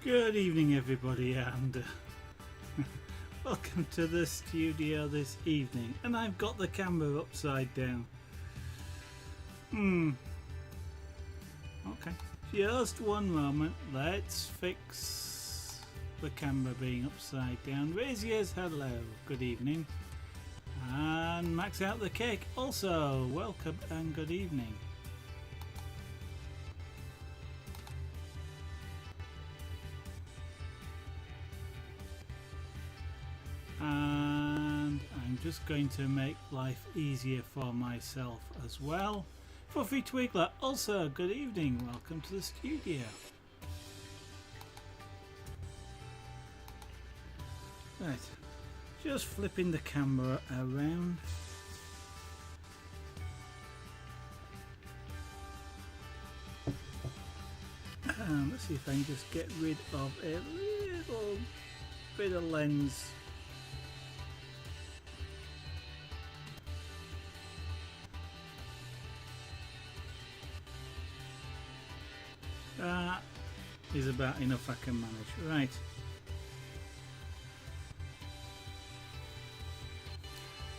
Good evening everybody, and welcome to the studio this evening. And I've got the camera upside down. Okay, just one moment. Let's fix the camera being upside down. Raise yours, hello, good evening. And max out the cake also, welcome and good evening. And I'm just going to make life easier for myself as well. Fluffy Twiggler, also good evening, welcome to the studio. Right, just flipping the camera around. Let's see if I can just get rid of a little bit of lens. That is about enough I can manage. Right.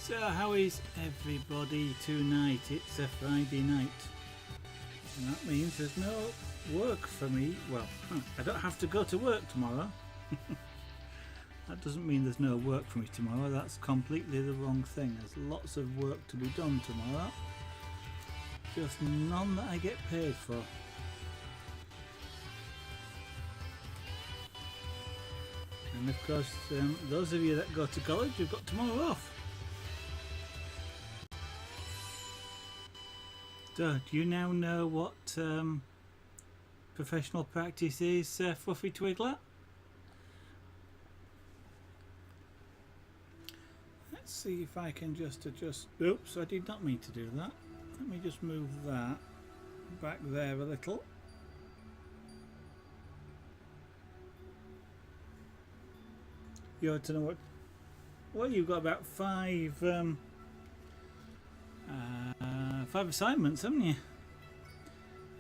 So how is everybody tonight? It's a Friday night. And that means there's no work for me. Well, I don't have to go to work tomorrow. That doesn't mean there's no work for me tomorrow. That's completely the wrong thing. There's lots of work to be done tomorrow. Just none that I get paid for. And of course, those of you that go to college, you've got tomorrow off. So, do you now know what professional practice is, Fluffy Twiggler? Let's see if I can just adjust. Oops, I did not mean to do that. Let me just move that back there a little. You ought to know what. Well, you've got about five assignments, haven't you?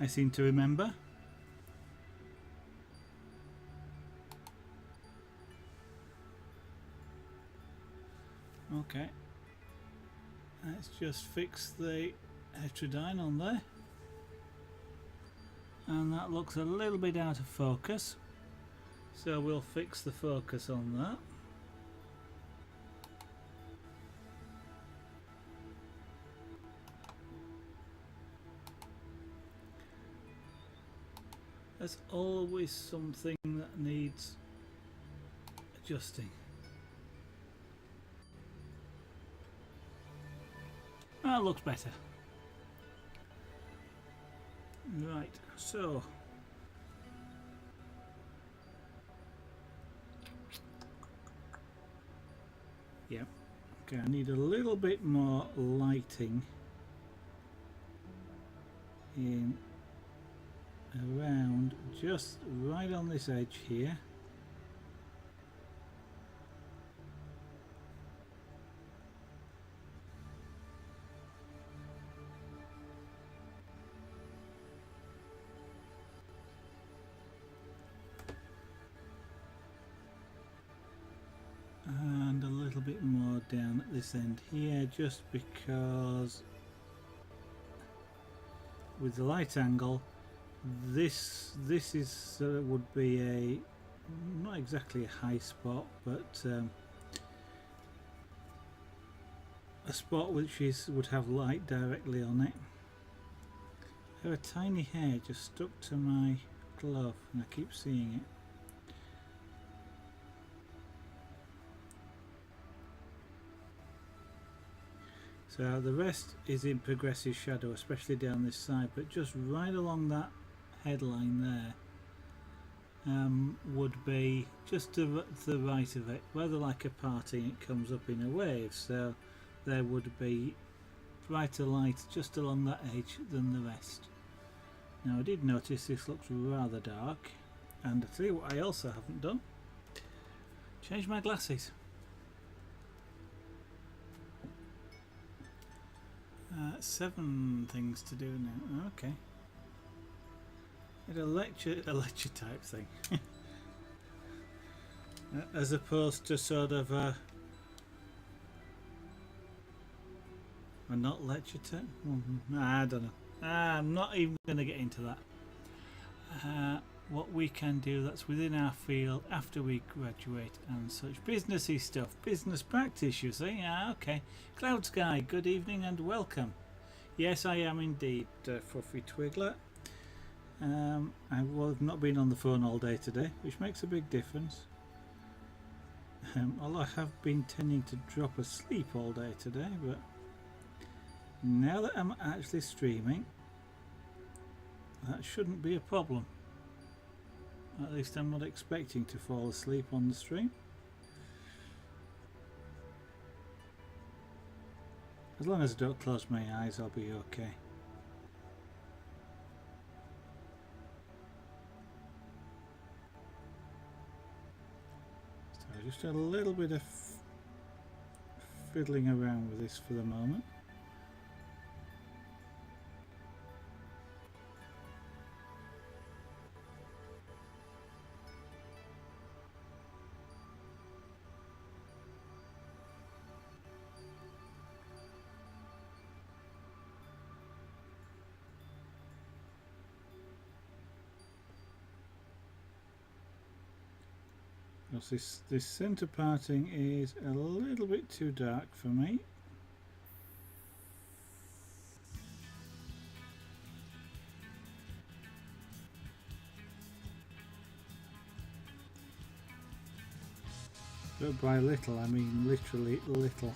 I seem to remember. Okay. Let's just fix the heterodyne on there. And that looks a little bit out of focus. So we'll fix the focus on that. There's always something that needs adjusting. That looks better. Right, so yeah, okay, I need a little bit more lighting in around just right on this edge here. And a little bit more down at this end here, just because with the light angle this is would be a not exactly a high spot, but a spot which would have light directly on it. I have a tiny hair just stuck to my glove and I keep seeing it. So the rest is in progressive shadow, especially down this side, but just right along that headline there would be just to the right of it, rather like a parting. It comes up in a wave, so there would be brighter light just along that edge than the rest. Now I did notice this looks rather dark, and I tell you what I also haven't done, change my glasses. 7 things to do now. Okay. It's a lecture type thing. as opposed to sort of a not lecture term. I don't know. I'm not even going to get into that. What we can do that's within our field after we graduate and such. Businessy stuff, business practice, you see. Okay. Cloud Sky, good evening and welcome. Yes, I am indeed, Fluffy Twiggler. I will have not been on the phone all day today, which makes a big difference. Although I have been tending to drop asleep all day today, but now that I'm actually streaming, that shouldn't be a problem. At least I'm not expecting to fall asleep on the stream. As long as I don't close my eyes, I'll be okay. So just a little bit of fiddling around with this for the moment. This centre parting is a little bit too dark for me. But by little, I mean literally little.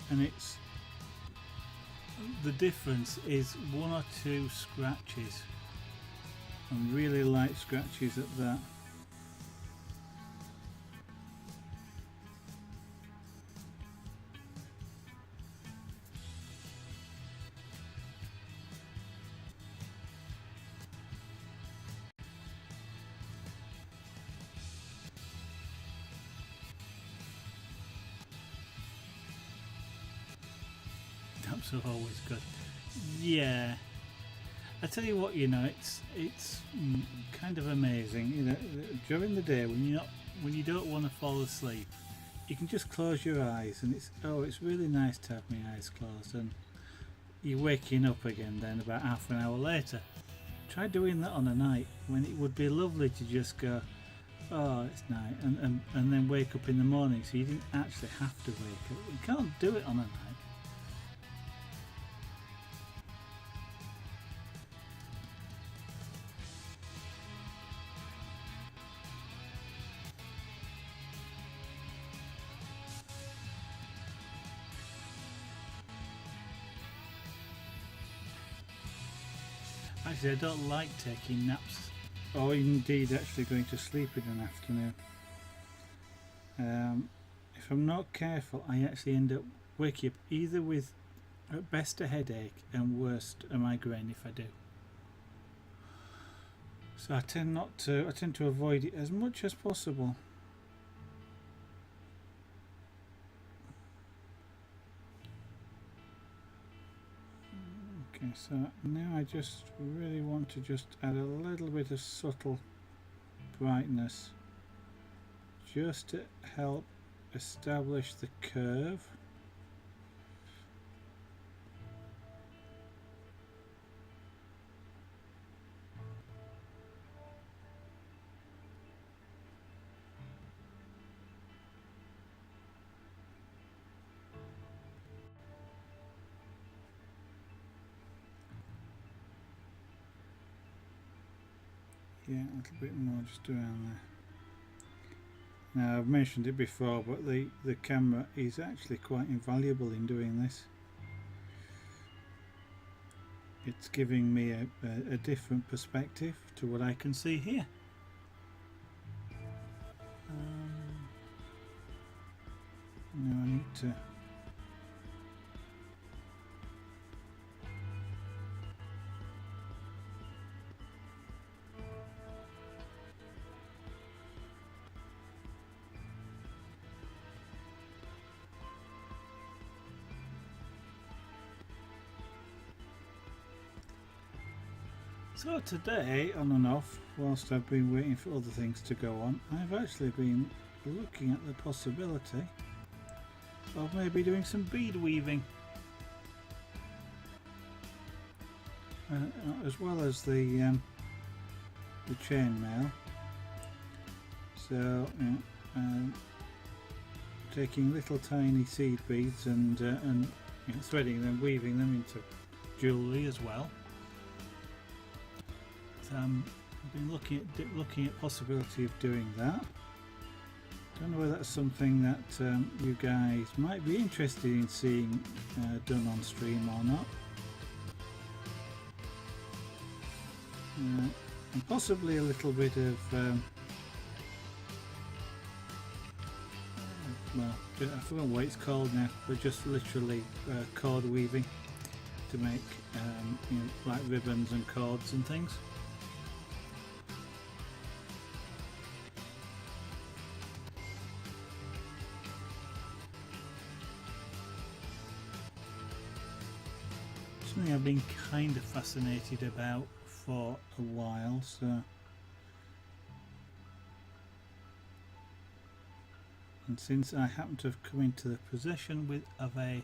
And it's the difference is one or two scratches, and really light scratches at that. Taps are always good. Yeah, I tell you what, you know, it's kind of amazing. You know, during the day when you don't want to fall asleep, you can just close your eyes, and it's really nice to have my eyes closed, and you're waking up again then about half an hour later. Try doing that on a night when it would be lovely to just go, oh, it's night, and then wake up in the morning, so you didn't actually have to wake up. You can't do it on a night. Actually, I don't like taking naps, or indeed actually going to sleep in an afternoon. If I'm not careful, I actually end up waking up either with at best a headache and worst a migraine if I do. So I tend to avoid it as much as possible. Okay, so now I just really want to just add a little bit of subtle brightness just to help establish the curve. Yeah, a little bit more just around there. Now, I've mentioned it before, but the camera is actually quite invaluable in doing this. It's giving me a different perspective to what I can see here. Now I need to So today, on and off, whilst I've been waiting for other things to go on, I've actually been looking at the possibility of maybe doing some bead weaving. As well as the chainmail. So, taking little tiny seed beads and threading them, weaving them into jewellery as well. I've been looking at possibility of doing that. Don't know whether that's something that you guys might be interested in seeing done on stream or not. And possibly a little bit of well, I forgot what it's called now, but just literally cord weaving to make like ribbons and cords and things. Something I've been kind of fascinated about for a while, so and since I happen to have come into the possession of a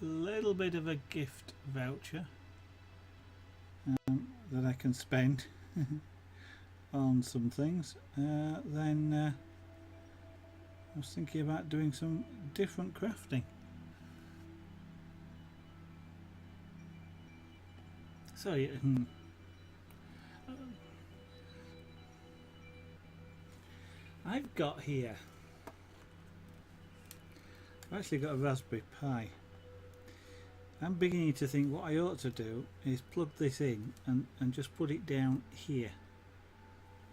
little bit of a gift voucher that I can spend on some things, then I was thinking about doing some different crafting. So yeah, I've got here, I've actually got a Raspberry Pi. I'm beginning to think what I ought to do is plug this in and just put it down here,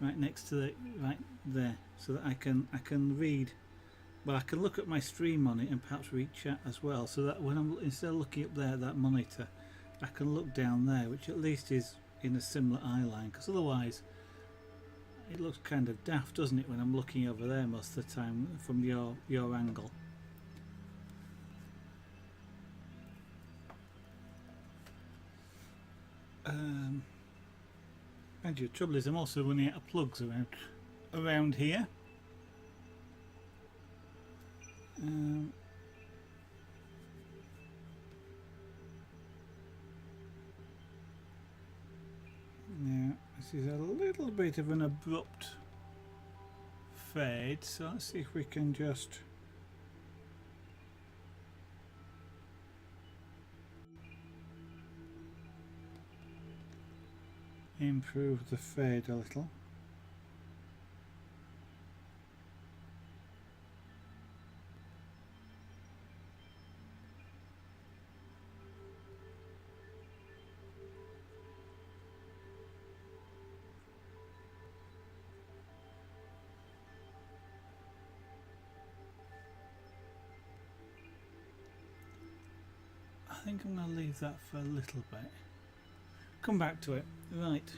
right next to the, right there, so that I can read, well, I can look at my stream on it and perhaps read chat as well, so that when I'm, instead of looking up there at that monitor, I can look down there, which at least is in a similar eye line, because otherwise it looks kind of daft, doesn't it, when I'm looking over there most of the time from your angle. And the trouble is I'm also running out of plugs around here. Now this is a little bit of an abrupt fade, so let's see if we can just improve the fade a little. I think I'm going to leave that for a little bit. Come back to it. Right.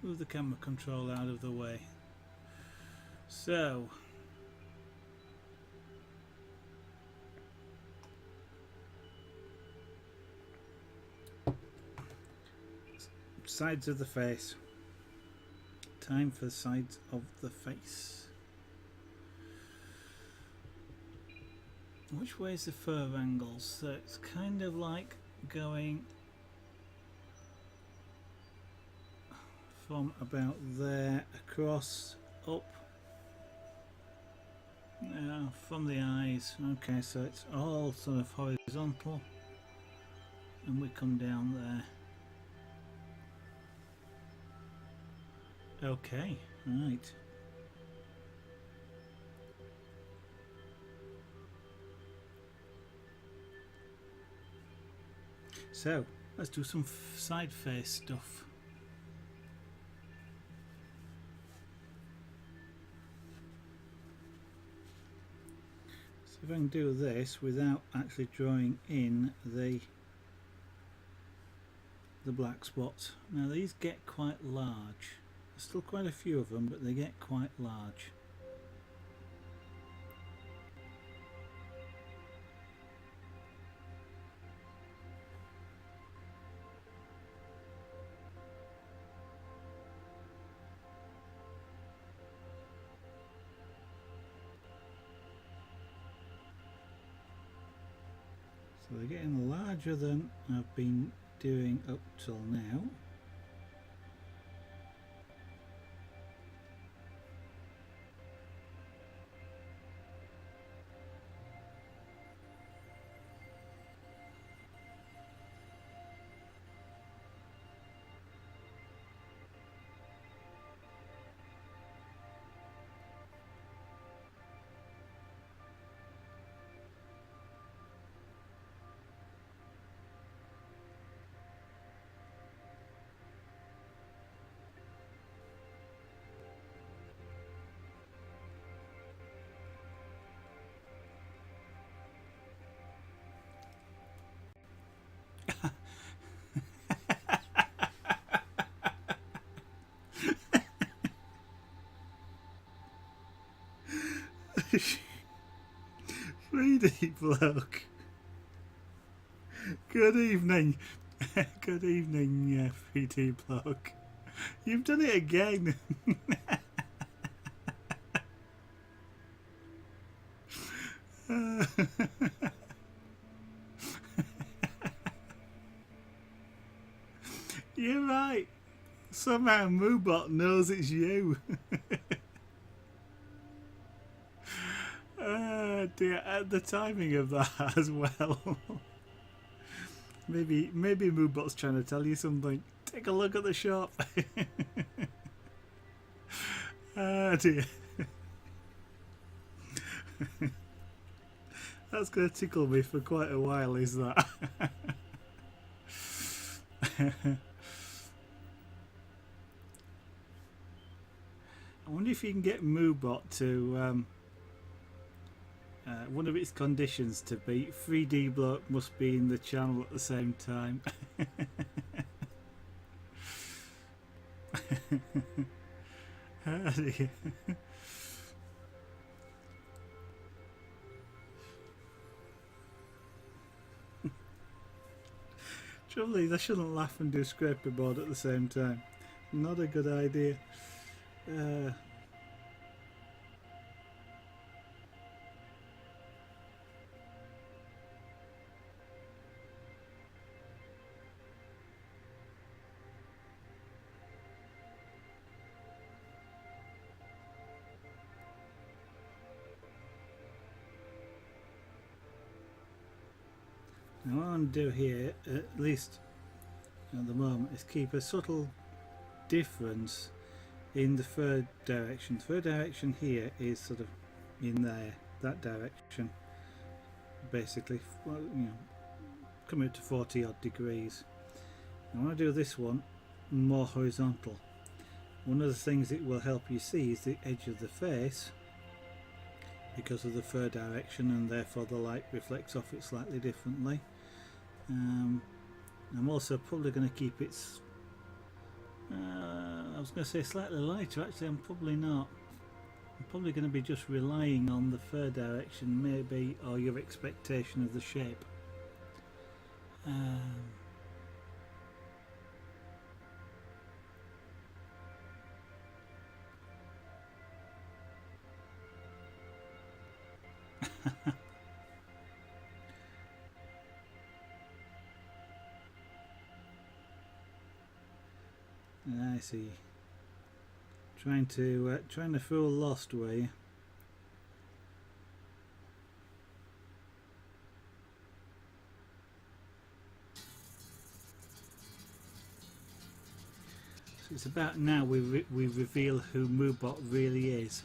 Move the camera control out of the way. So, sides of the face. Time for the sides of the face. Which way is the fur angles? So it's kind of like going from about there across up from the eyes. Okay, so it's all sort of horizontal and we come down there. Okay, right. So let's do some side face stuff. So if I can do this without actually drawing in the black spots. Now these get quite large. There's still quite a few of them, but they get quite large. So they're getting larger than I've been doing up till now. Greedy bloke. Good evening. Good evening, 3D bloke. You've done it again. You're right. Somehow Moobot knows it's you. Dear, the timing of that as well. maybe Moobot's trying to tell you something. Take a look at the shop. Dear. That's going to tickle me for quite a while, is that? I wonder if you can get Moobot to one of its conditions to be 3D bloke must be in the channel at the same time. Trouble is, I shouldn't laugh and do Scraperboard at the same time. Not a good idea. Now what I want to do here, at least at the moment, is keep a subtle difference in the third direction. Third direction here is sort of in there, that direction, basically. Well, you know, coming up to 40 odd degrees. I want to do this one more horizontal. One of the things it will help you see is the edge of the face, because of the third direction, and therefore the light reflects off it slightly differently. I'm also probably going to keep it, I was going to say slightly lighter, actually I'm probably not. I'm probably going to be just relying on the third direction maybe, or your expectation of the shape. I see. Trying to fool Lost, were you? So it's about now we reveal who Moobot really is.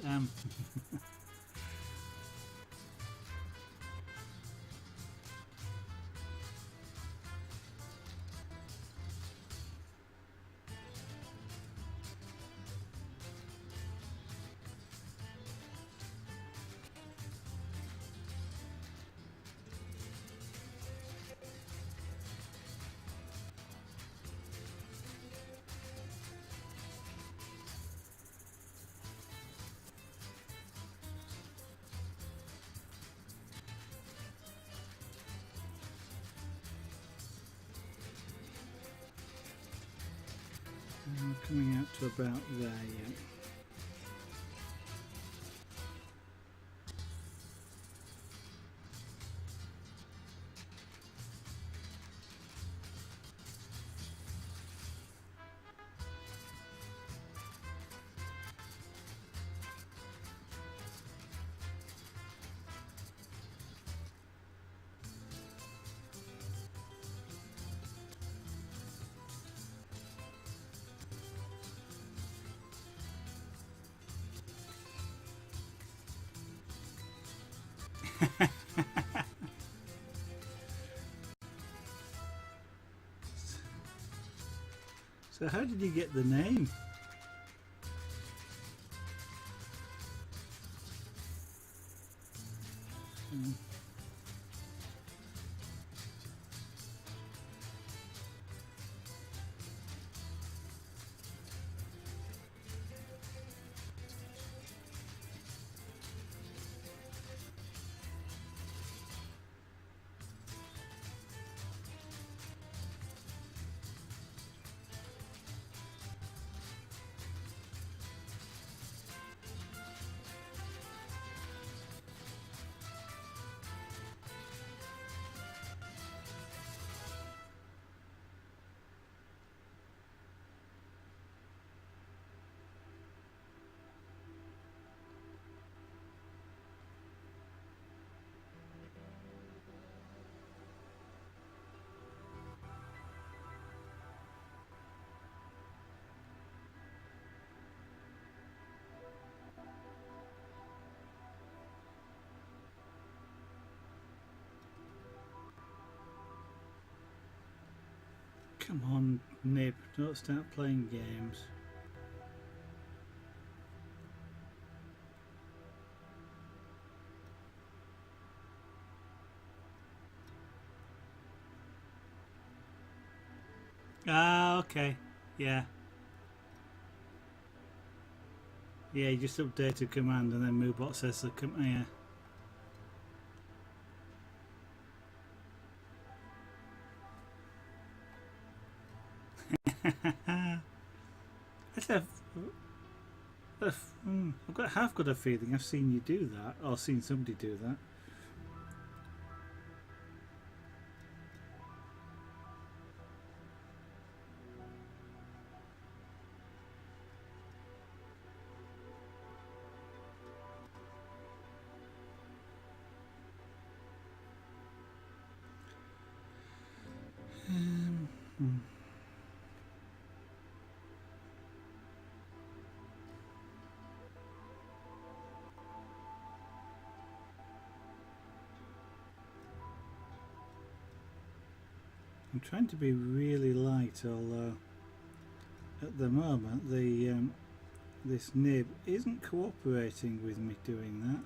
Coming out to about there, yeah. So how did you get the name? Come on, Nib, don't start playing games. Ah, okay. Yeah. Yeah, you just update a command and then MoveBot says the command. Yeah. I've got half got a feeling I've seen you do that, or seen somebody do that. I'm trying to be really light, although at the moment the this nib isn't cooperating with me doing that.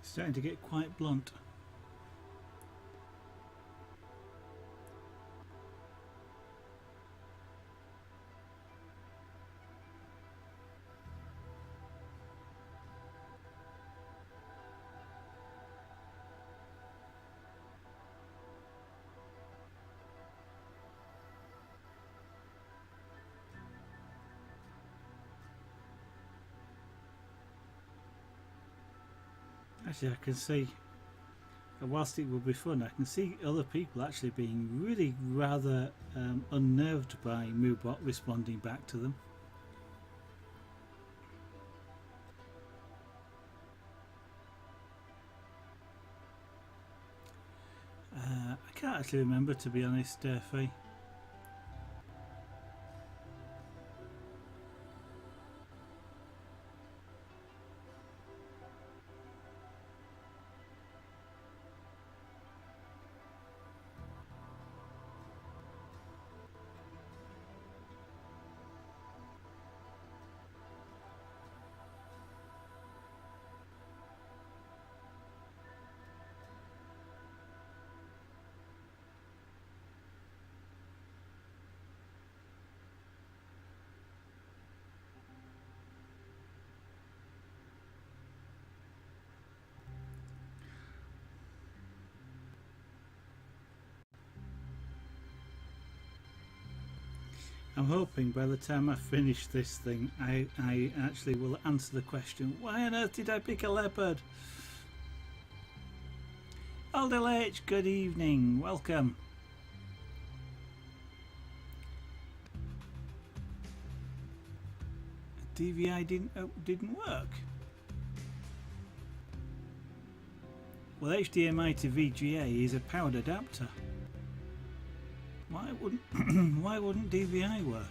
It's starting to get quite blunt. Actually, I can see, whilst it would be fun, I can see other people actually being really rather unnerved by MoveBot responding back to them. I can't actually remember, to be honest, Faye. I'm hoping by the time I finish this thing, I actually will answer the question, why on earth did I pick a leopard? Aldel H, good evening, welcome. DVI didn't work. Well, HDMI to VGA is a powered adapter. Why wouldn't why wouldn't DVI work?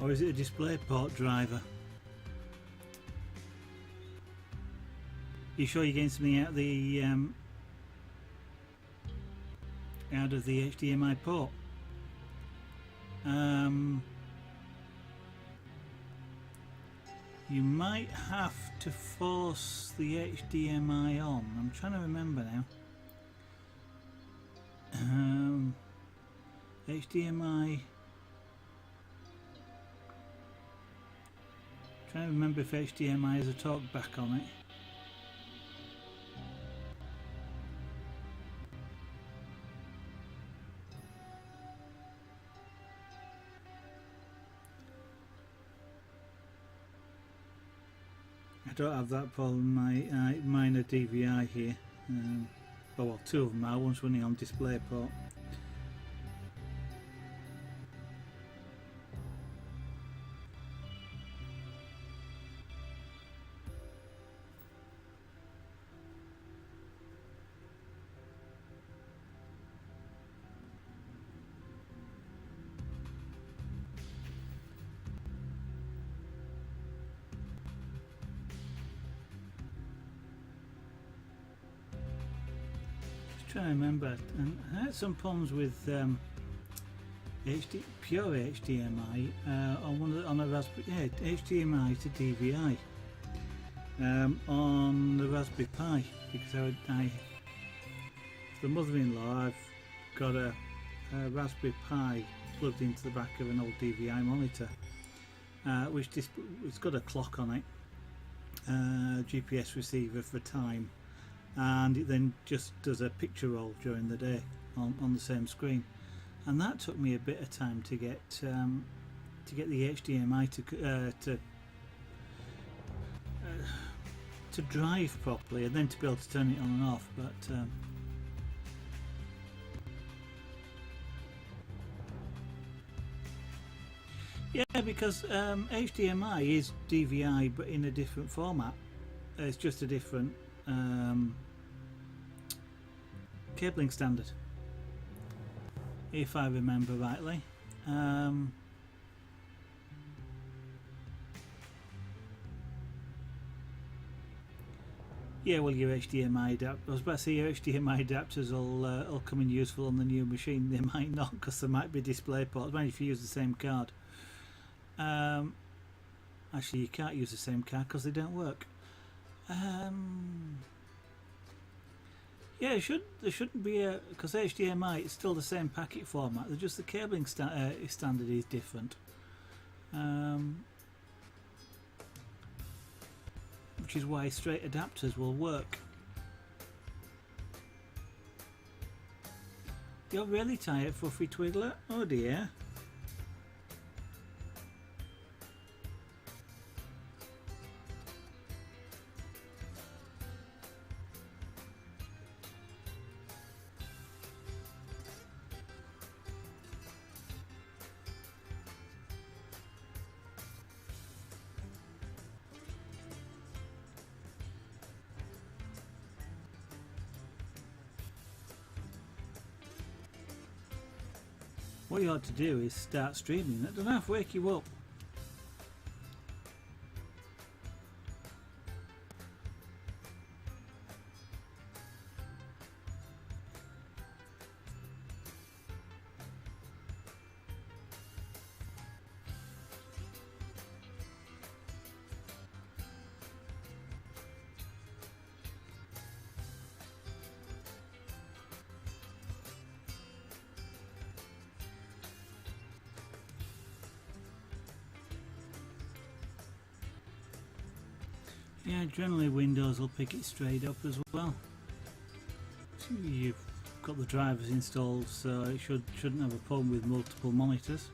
Or is it a DisplayPort driver? You sure you're getting something out of the HDMI port? You might have to force the HDMI on. I'm trying to remember now. HDMI. Trying to remember if HDMI has a talkback on it. I don't have that problem. Mine are DVI here. Oh well, two of them are. One's running on DisplayPort. Trying to remember, and I had some problems with pure HDMI on a Raspberry, HDMI to DVI on the Raspberry Pi, because I for the mother-in-law, I've got a Raspberry Pi plugged into the back of an old DVI monitor, which it's got a clock on it, GPS receiver for time. And it then just does a picture roll during the day on the same screen, and that took me a bit of time to get the HDMI to drive properly, and then to be able to turn it on and off. But yeah, because HDMI is DVI but in a different format. It's just a different cabling standard, if I remember rightly. Yeah, well, your HDMI adapter. I was about to say your HDMI adapters will come in useful on the new machine. They might not, because there might be DisplayPorts. Maybe if you use the same card. Actually, you can't use the same card because they don't work. Yeah, there shouldn't be a, because HDMI is still the same packet format. They're just the cabling standard is different, which is why straight adapters will work. You're really tired, Fluffy Twiddler. Oh dear. What you ought to do is start streaming. That doesn't have to wake you up. Yeah, generally Windows will pick it straight up as well. So you've got the drivers installed, so it shouldn't have a problem with multiple monitors.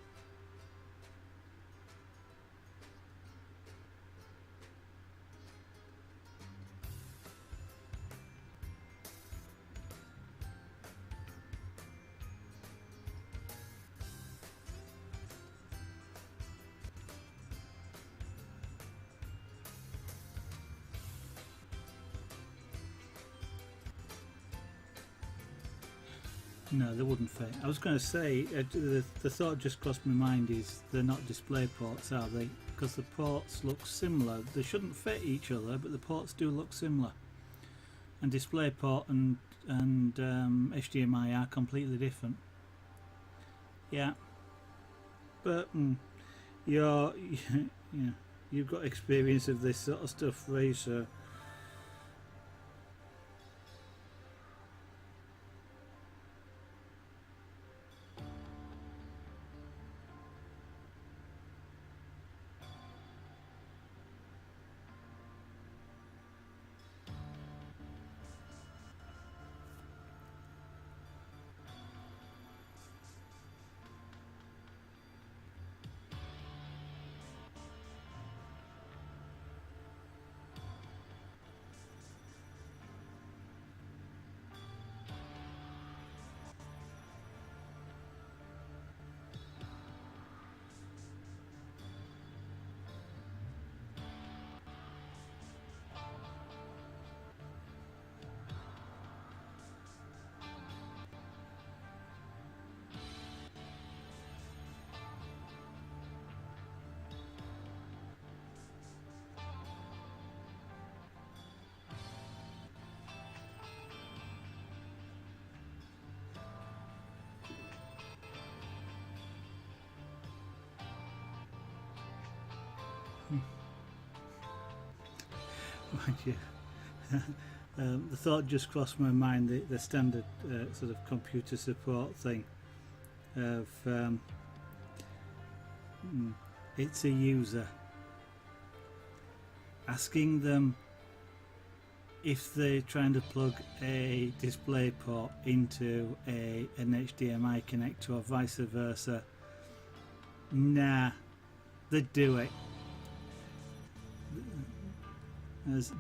No, they wouldn't fit. I was going to say, the thought just crossed my mind is they're not display ports, are they? Because the ports look similar. They shouldn't fit each other, but the ports do look similar. And DisplayPort and HDMI are completely different. Yeah, but you're yeah, you've got experience of this sort of stuff, Ray. So the thought just crossed my mind, the standard sort of computer support thing of it's a user asking them if they're trying to plug a display port into an HDMI connector or vice versa. Nah, they'd do it.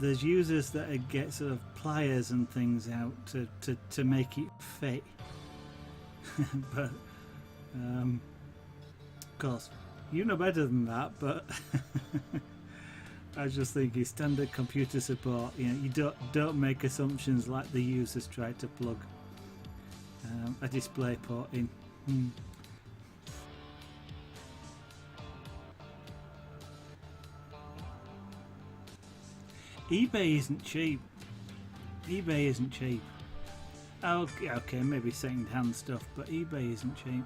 There's users that get sort of pliers and things out to make it fit. But of course you know better than that, but I just think it's standard computer support. You know, you don't make assumptions like the users try to plug a display port in. eBay isn't cheap. eBay isn't cheap. Okay, maybe second-hand stuff, but eBay isn't cheap.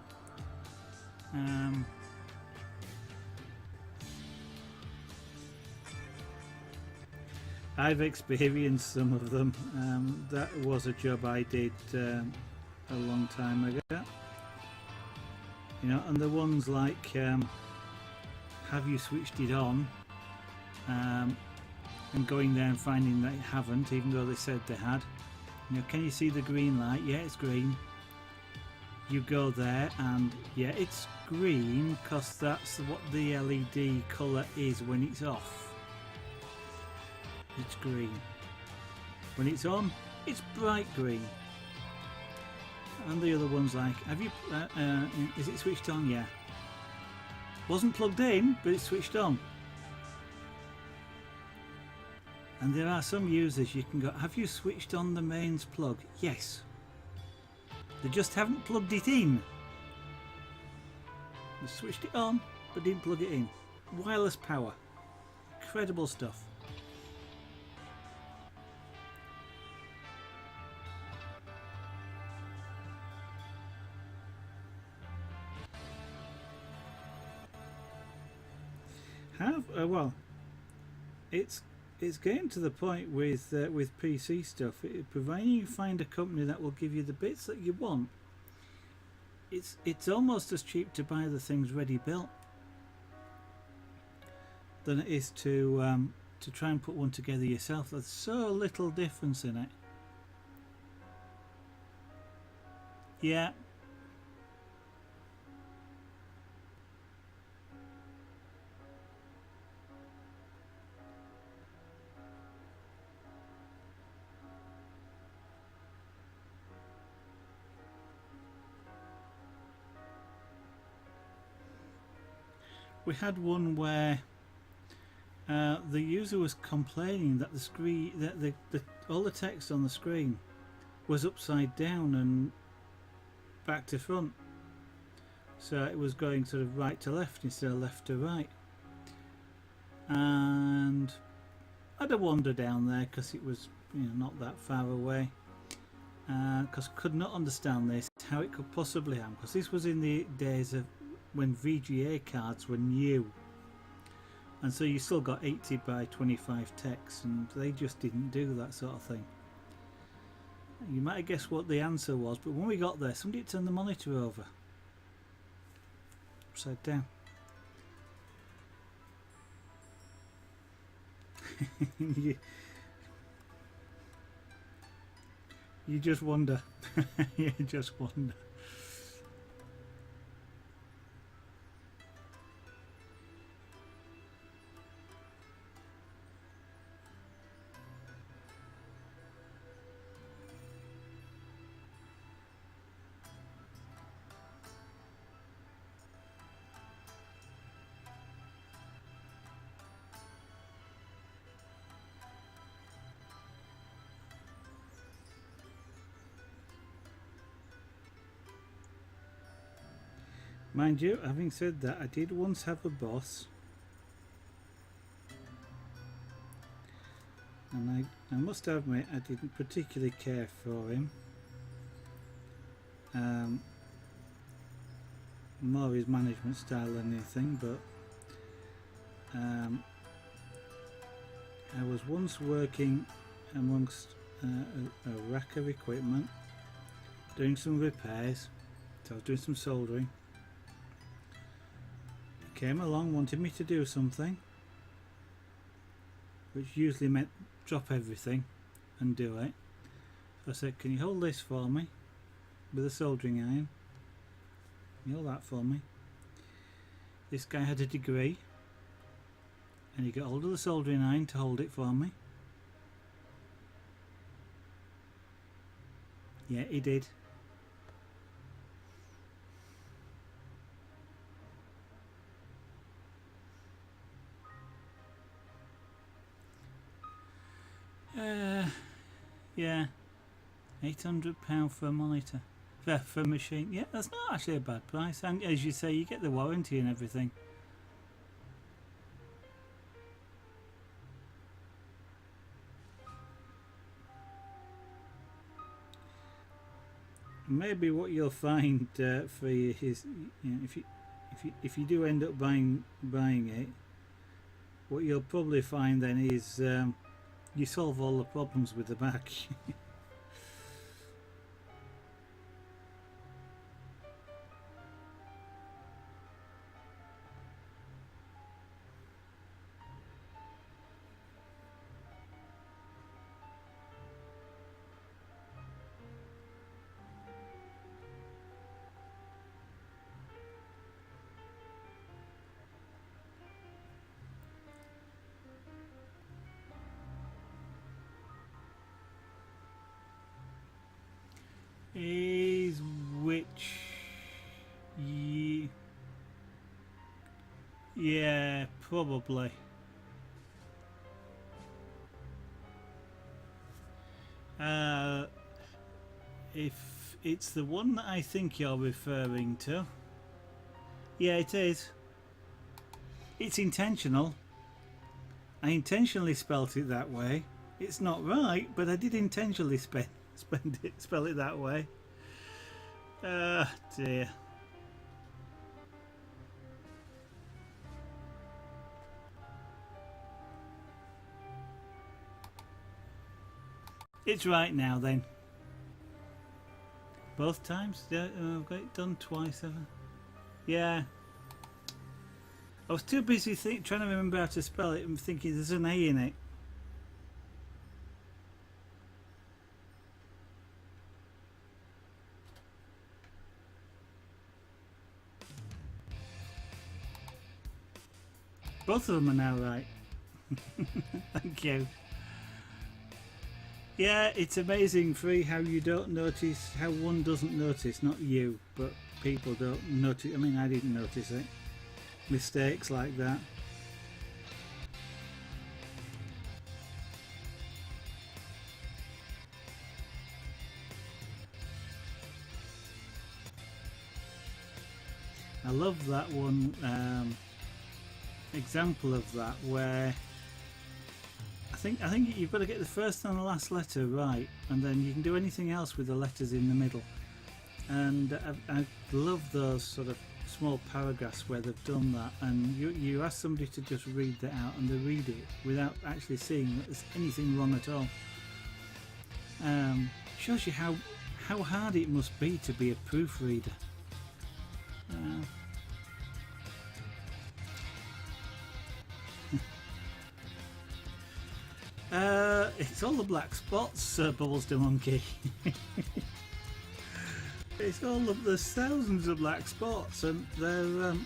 I've experienced some of them. That was a job I did a long time ago. You know, and the ones like, have you switched it on? And going there and finding that it haven't, even though they said they had. You know, can you see the green light? Yeah, it's green. You go there and yeah, it's green because that's what the LED colour is when it's off. It's green. When it's on, it's bright green. And the other one's like, have you? Is it switched on? Yeah. Wasn't plugged in, but it's switched on. And there are some users you can go, have you switched on the mains plug? Yes. They just haven't plugged it in. They switched it on, but didn't plug it in. Wireless power. Incredible stuff. Well, it's getting to the point with PC stuff. Providing you find a company that will give you the bits that you want, it's almost as cheap to buy the things ready built than it is to try and put one together yourself. There's so little difference in it. Yeah. We had one where the user was complaining that the screen, that all the text on the screen was upside down, back to front, so it was going sort of right to left instead of left to right. And I had a wander down there because it was, you know, not that far away, because could not understand this, how it could possibly happen, because this was in the days of when VGA cards were new, and so you still got 80 by 25 text, and they just didn't do that sort of thing. You might have guessed what the answer was, but when we got there, somebody turned the monitor over upside down. you just wonder. You just wonder. Mind you, having said that, I did once have a boss, and I must admit I didn't particularly care for him. More his management style than anything, but I was once working amongst a rack of equipment, doing some repairs, so I was doing some soldering. Came along, wanted me to do something, which usually meant drop everything and do it. I said, can you hold this for me with a soldering iron? Can you hold that for me? This guy had a degree, and he got hold of the soldering iron to hold it for me. Yeah, he did. Yeah, £800 for a monitor, for a machine. Yeah, that's not actually a bad price, and as you say, you get the warranty and everything. Maybe what you'll find for you is, you know, if you do end up buying it, what you'll probably find then is you solve all the problems with the back. Is which? Yeah, probably. If it's the one that I think you're referring to, yeah, it is. It's intentional. I intentionally spelt it that way. It's not right, but I did intentionally spell it that way. Dear. It's right now then. Both times? Yeah, I've got it done twice, haven't I? Yeah. I was too busy trying to remember how to spell it and thinking there's an A in it. Both of them are now right. Thank you. Yeah, it's amazing, Free, how you don't notice, how one doesn't notice, not you, but people don't notice. I mean, I didn't notice it. Mistakes like that. love that one example of that where I think you've got to get the first and the last letter right, and then you can do anything else with the letters in the middle. And I love those sort of small paragraphs where they've done that, and you ask somebody to just read that out and they read it without actually seeing that there's anything wrong at all. Shows you how hard it must be to be a proofreader. It's all the black spots, Bubbles the Monkey. It's all of there's thousands of black spots, and they're well,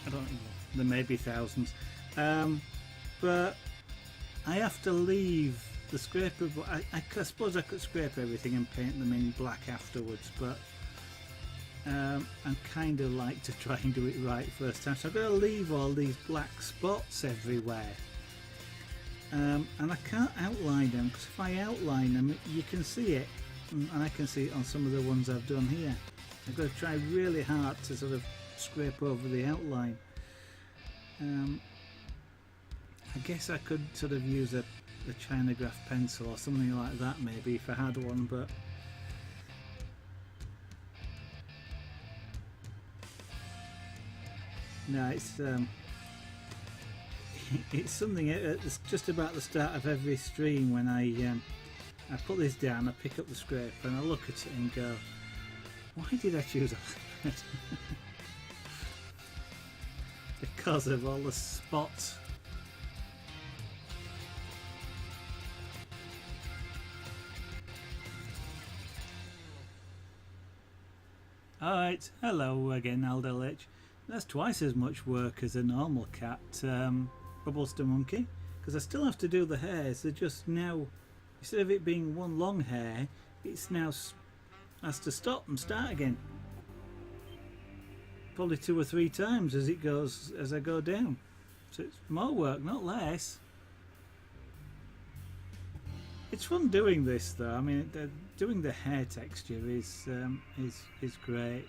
I don't know, there may be thousands, but I have to leave the scraper. I suppose I could scrape everything and paint them in black afterwards, but I kind of like to try and do it right first time, so I've got to leave all these black spots everywhere. And I can't outline them, because if I outline them you can see it, and I can see it on some of the ones I've done here. I've got to try really hard to sort of scrape over the outline. I guess I could sort of use a Chinograph pencil or something like that maybe if I had one, but no, it's something. It's just about the start of every stream when I put this down, I pick up the scraper and I look at it and go, why did I choose that? Because of all the spots. Alright, hello again, Aldo H. That's twice as much work as a normal cat, Bubbles the Monkey, because I still have to do the hairs. They're just now, instead of it being one long hair, it's now has to stop and start again. Probably 2 or 3 times as it goes, as I go down. So it's more work, not less. It's fun doing this though. I mean, doing the hair texture is great.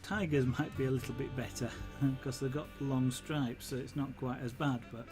Tigers might be a little bit better because they've got long stripes, so it's not quite as bad, but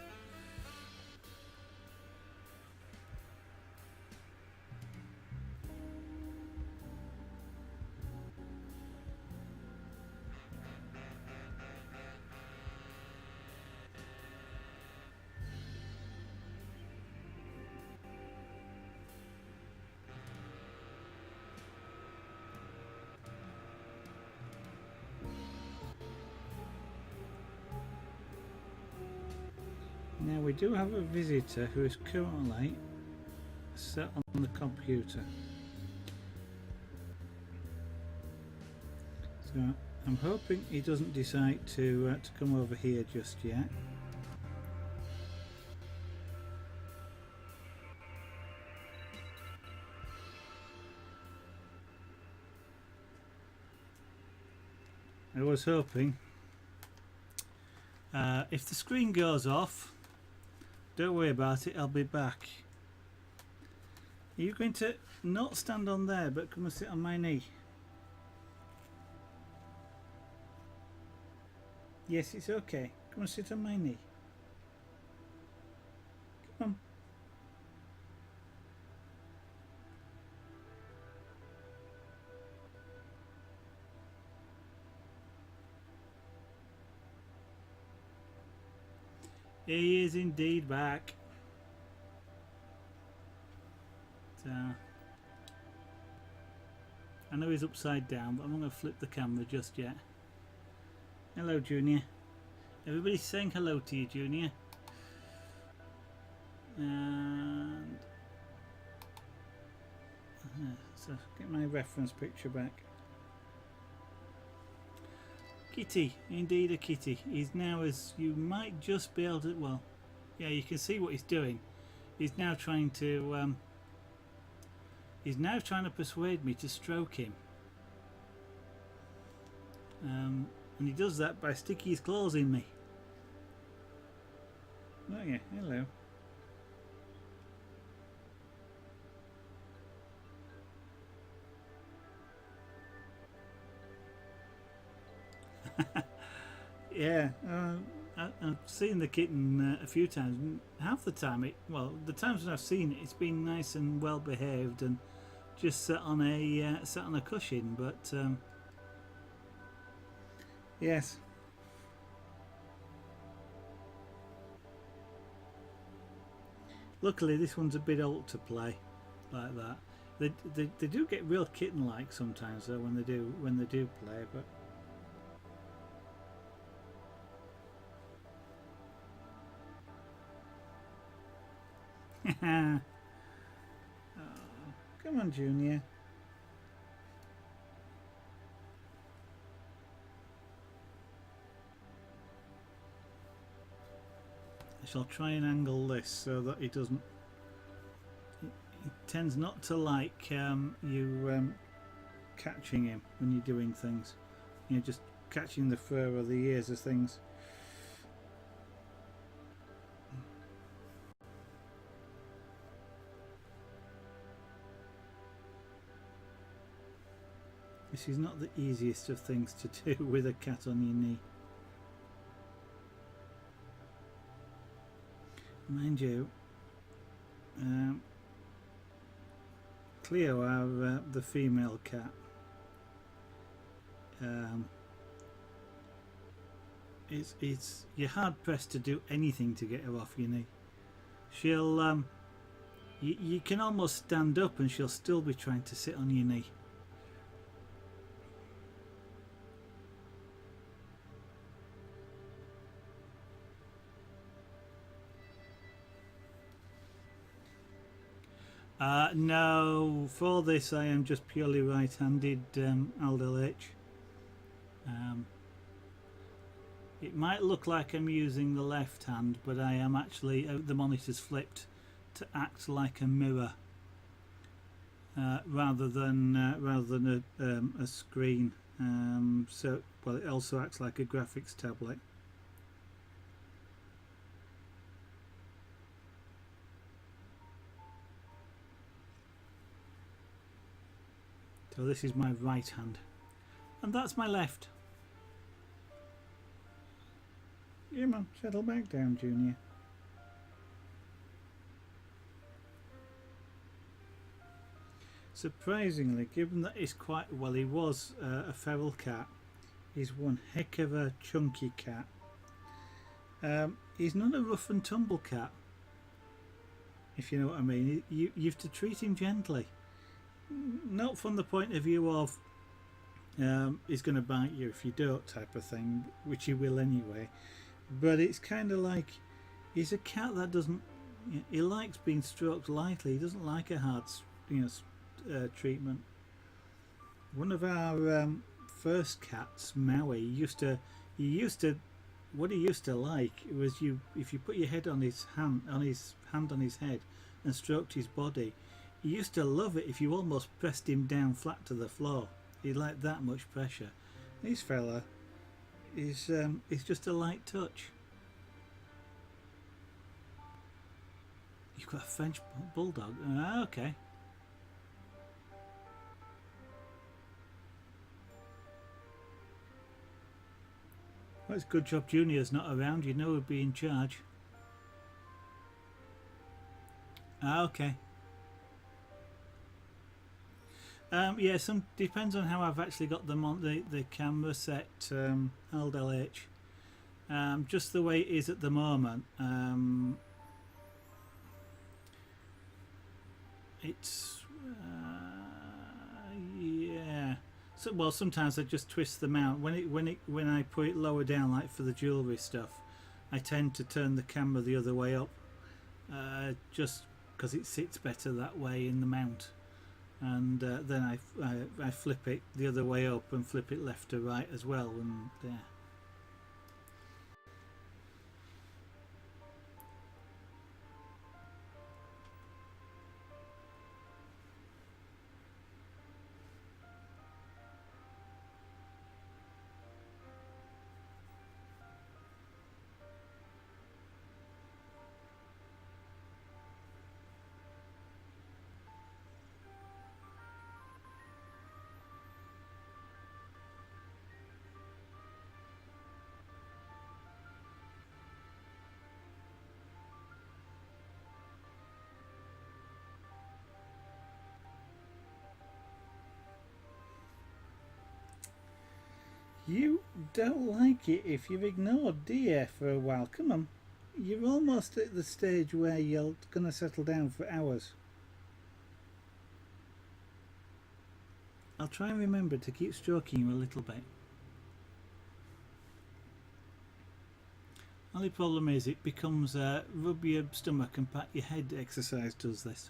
now we do have a visitor who is currently sat on the computer. So I'm hoping he doesn't decide to come over here just yet. I was hoping if the screen goes off, don't worry about it, I'll be back. Are you going to not stand on there but come and sit on my knee? Yes, it's okay. Come and sit on my knee. Come on. He is indeed back. So, I know he's upside down, but I'm not going to flip the camera just yet. Hello, Junior. Everybody's saying hello to you, Junior. And so get my reference picture back. Kitty, indeed a kitty. He's now, as you might just be able to, well, yeah, you can see what he's doing. He's now trying to persuade me to stroke him. And he does that by sticking his claws in me. Oh yeah, hello. Yeah, I've seen the kitten a few times. And half the time, the times when I've seen it, it's been nice and well behaved and just sat on a cushion. But yes, luckily this one's a bit old to play like that. They do get real kitten-like sometimes though when they do play, but. Oh, come on, Junior. I shall try and angle this so that it doesn't. It tends not to like you catching him when you're doing things. You're just catching the fur or the ears of things. This is not the easiest of things to do with a cat on your knee. Mind you, Cleo, the female cat, it's you're hard pressed to do anything to get her off your knee. She'll you can almost stand up and she'll still be trying to sit on your knee. No, for this I am just purely right-handed, Aldel H. It might look like I'm using the left hand, but I am actually, the monitor's flipped to act like a mirror rather than a screen. So, well, it also acts like a graphics tablet. So this is my right hand, and that's my left. Come on, settle back down, Junior. Surprisingly, given that he's quite well, he was a feral cat. He's one heck of a chunky cat. He's not a rough and tumble cat, if you know what I mean. You have to treat him gently. Not from the point of view of he's going to bite you if you don't type of thing, which he will anyway, but it's kind of like he's a cat that doesn't, he likes being stroked lightly. He doesn't like a hard treatment. One of our first cats, Maui, what he used to like was if you put your head on his hand on his head and stroked his body. He used to love it if you almost pressed him down flat to the floor. He liked that much pressure. This fella is just a light touch. You've got a French bulldog. Okay. Well, it's a good job Junior's not around. You know who'd be in charge. Okay. Yeah, some depends on how I've actually got them on the camera set, Aldel H. Just the way it is at the moment. It's yeah. So well, sometimes I just twist them out when I put it lower down, like for the jewellery stuff. I tend to turn the camera the other way up, just because it sits better that way in the mount. And then I flip it the other way up and flip it left to right as well, and yeah. You don't like it if you're ignored, do you, for a while? Come on. You're almost at the stage where you're going to settle down for hours. I'll try and remember to keep stroking you a little bit. Only problem is it becomes a rub your stomach and pat your head exercise does this.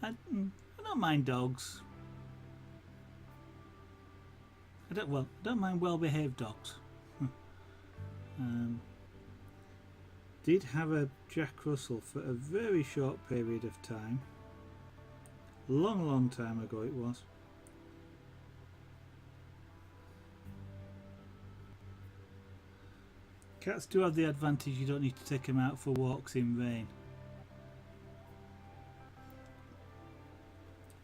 I don't mind dogs. I don't mind well-behaved dogs. Did have a Jack Russell for a very short period of time. Long time ago it was. Cats do have the advantage you don't need to take them out for walks in rain.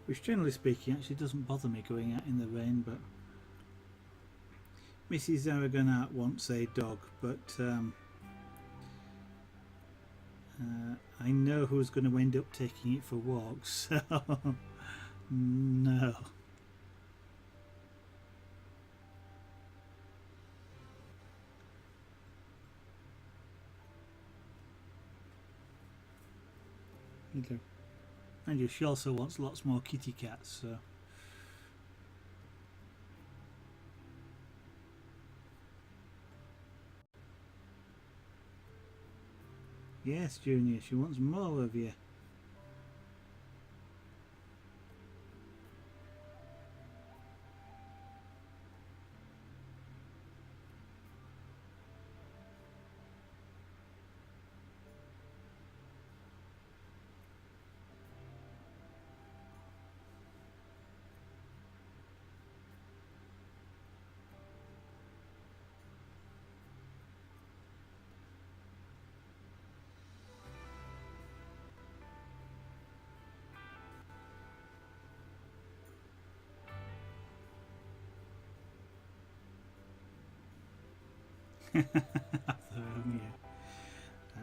Which generally speaking actually doesn't bother me going out in the rain, but Mrs. Aragonat wants a dog, but I know who's going to end up taking it for walks, so no. You do. And she also wants lots more kitty cats, so. Yes, Junior, she wants more of you.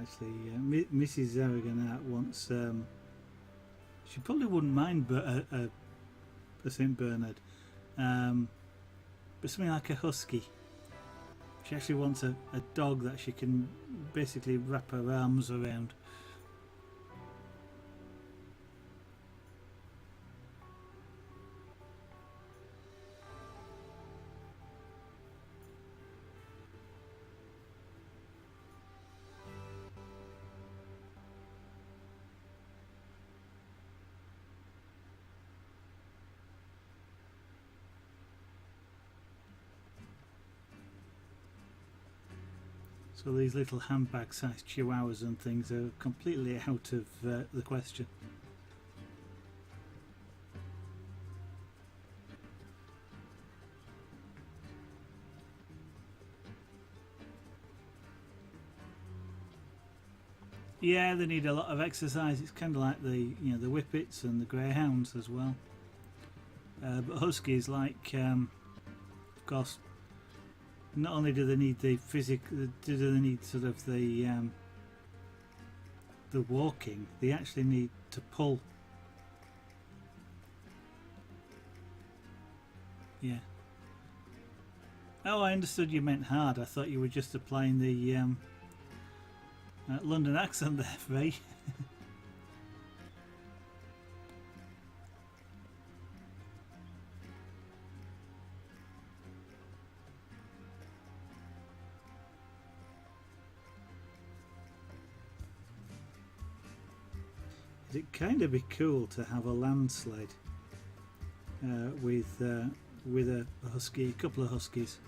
Actually, Mrs. Aragonat wants. She probably wouldn't mind, but a St. Bernard, but something like a husky. She actually wants a dog that she can basically wrap her arms around. So these little handbag-sized chihuahuas and things are completely out of the question. Yeah, they need a lot of exercise. It's kind of like the the whippets and the greyhounds as well. But huskies, like, of course, not only do they need the do they need sort of the walking, they actually need to pull. Yeah. Oh, I understood you meant hard. I thought you were just applying the London accent there, Ray. It'd kind of be cool to have a landslide with a husky, a couple of huskies.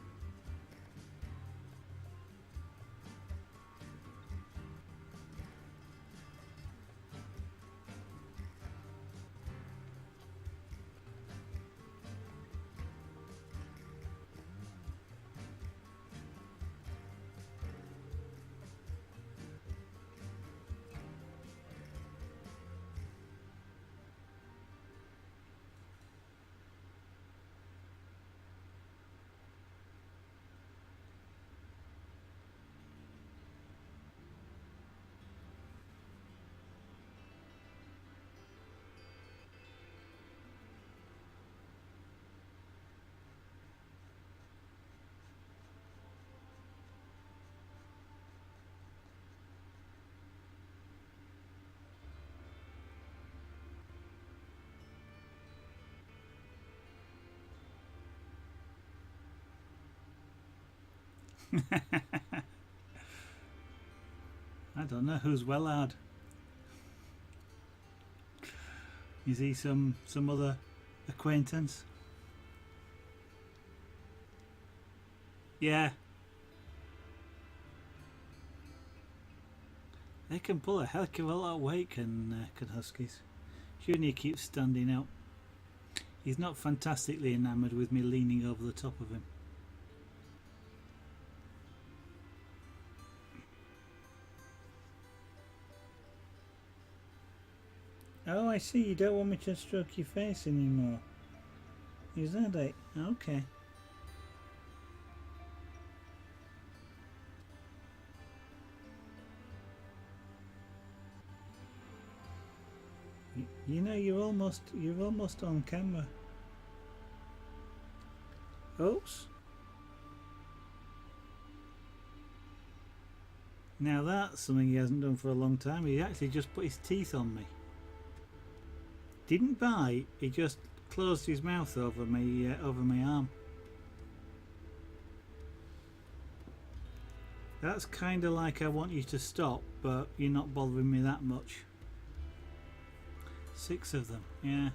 I don't know who's Wellard. Is he some other acquaintance? Yeah. They can pull a heck of a lot of weight, can Huskies. Junior keeps standing out. He's not fantastically enamoured with me leaning over the top of him. Oh, I see. You don't want me to stroke your face anymore. Is that it? Okay. You know, you're almost on camera. Oops. Now that's something he hasn't done for a long time. He actually just put his teeth on me. Didn't bite. He just closed his mouth over my arm. That's kind of like I want you to stop, but you're not bothering me that much. 6 of them, yeah.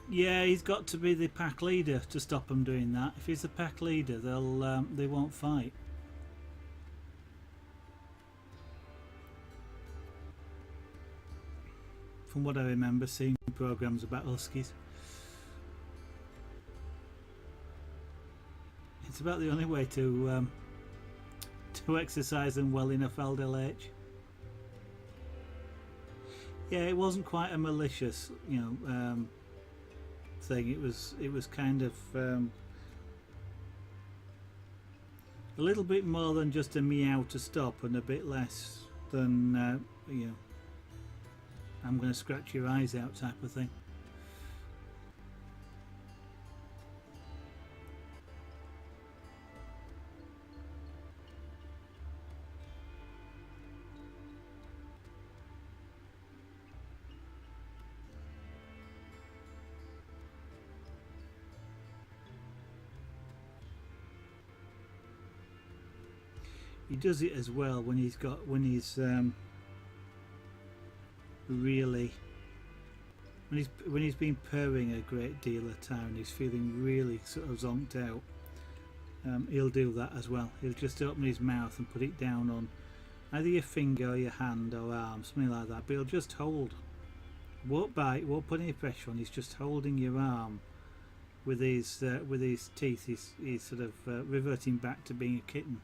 Yeah, he's got to be the pack leader to stop them doing that. If he's the pack leader, they won't fight. From what I remember seeing programs about huskies, it's about the only way to exercise them well enough LDLH. Yeah, it wasn't quite a malicious, thing. It was kind of a little bit more than just a meow to stop, and a bit less than I'm going to scratch your eyes out type of thing. He does it as well when he's really when he's been purring a great deal of time, he's feeling really sort of zonked out. He'll do that as well. He'll just open his mouth and put it down on either your finger or your hand or arm, something like that, but he'll just hold. Won't bite, won't put any pressure on. He's just holding your arm with his teeth. He's sort of reverting back to being a kitten.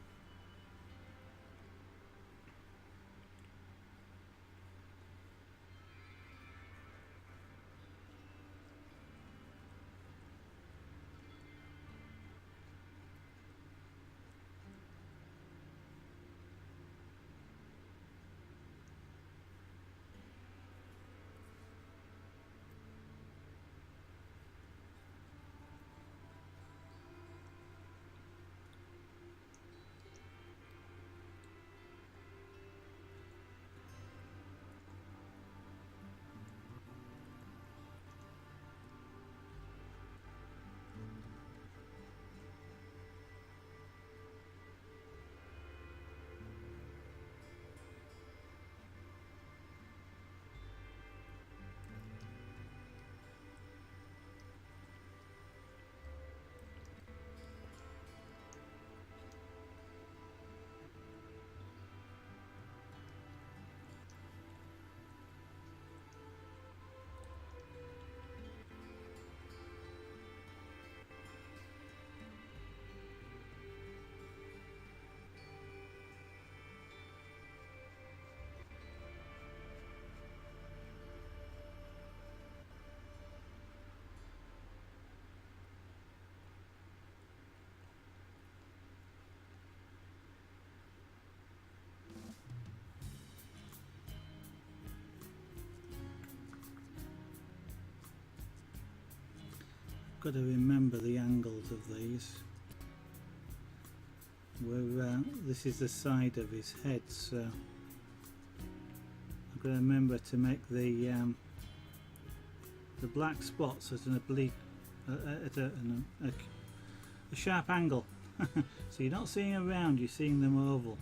Got to remember the angles of these. This is the side of his head, so I've got to remember to make the black spots as an at a sharp angle. So you're not seeing them round, you're seeing them oval.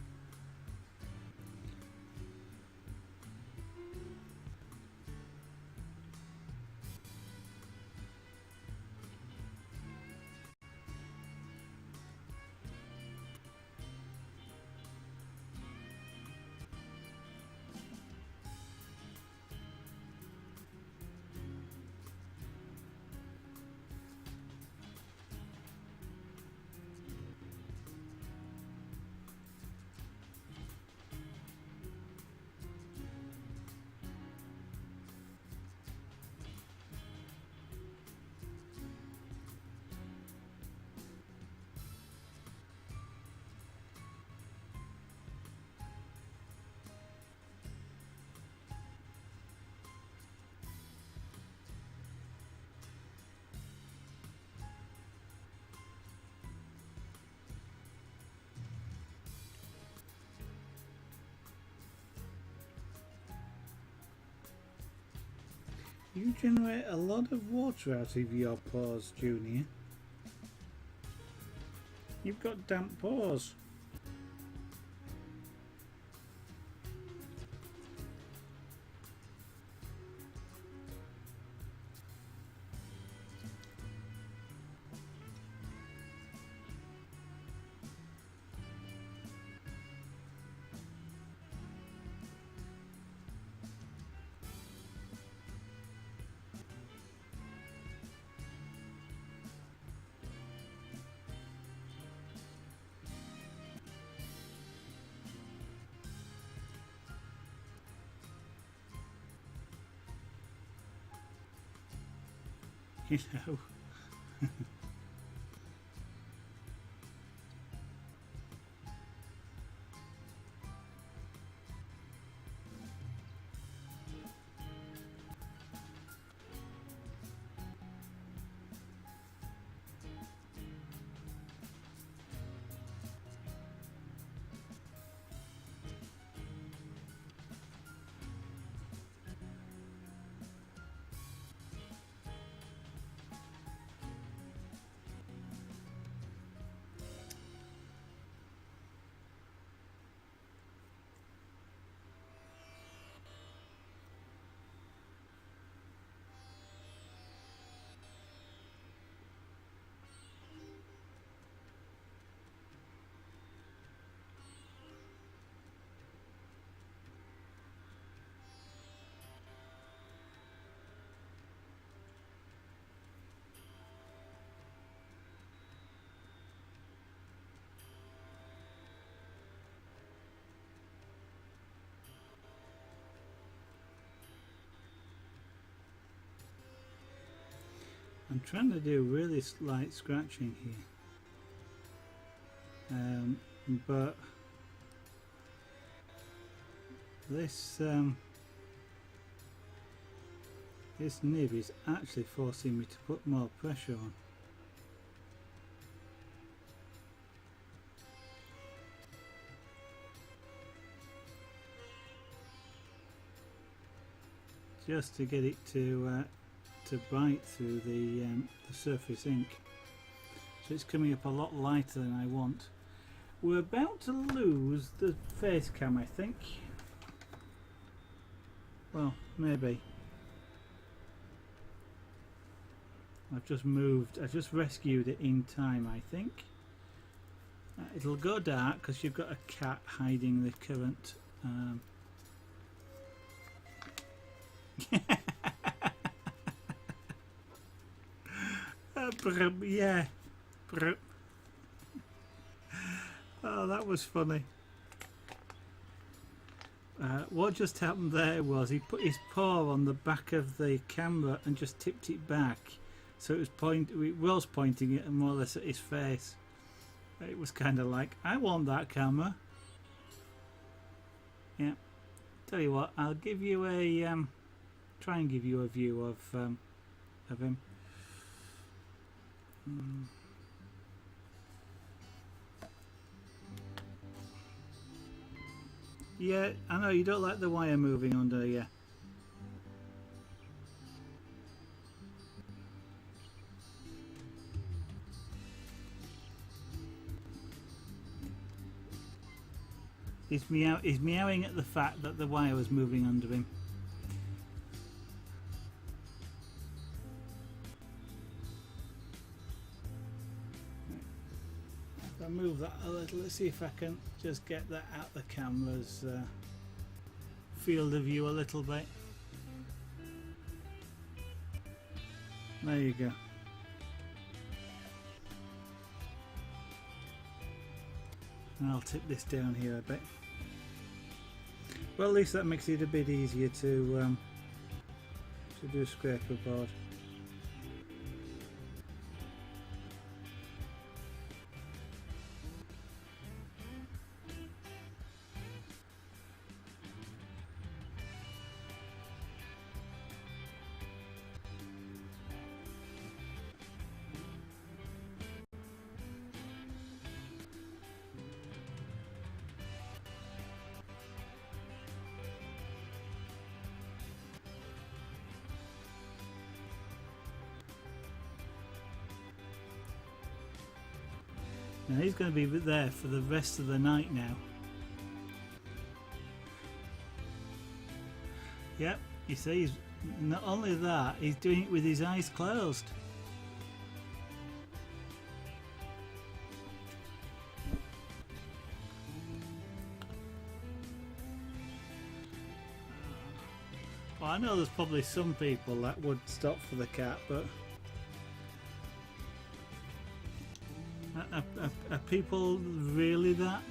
You generate a lot of water out of your paws, Junior. You've got damp paws. You know. I'm trying to do really light scratching here, but this this nib is actually forcing me to put more pressure on. Just to get it to bite through the surface ink. So it's coming up a lot lighter than I want. We're about to lose the face cam, I think. Well, maybe. I've just moved, I just rescued it in time, I think. It'll go dark because you've got a cat hiding the current. Yeah. Oh, that was funny. What just happened there was he put his paw on the back of the camera and just tipped it back, so it was pointing it more or less at his face. It was kind of like, I want that camera. Yeah. Tell you what, I'll give you a try and give you a view of him. Yeah, I know you don't like the wire moving under you. He's meowing at the fact that the wire was moving under him. If I move that a little, let's see if I can just get that out the camera's field of view a little bit. There you go. And I'll tip this down here a bit. Well, at least that makes it a bit easier to do a scraperboard. Now he's going to be there for the rest of the night now. Yep, you see, he's, not only that, he's doing it with his eyes closed. Well, I know there's probably some people that would stop for the cat, but are people really that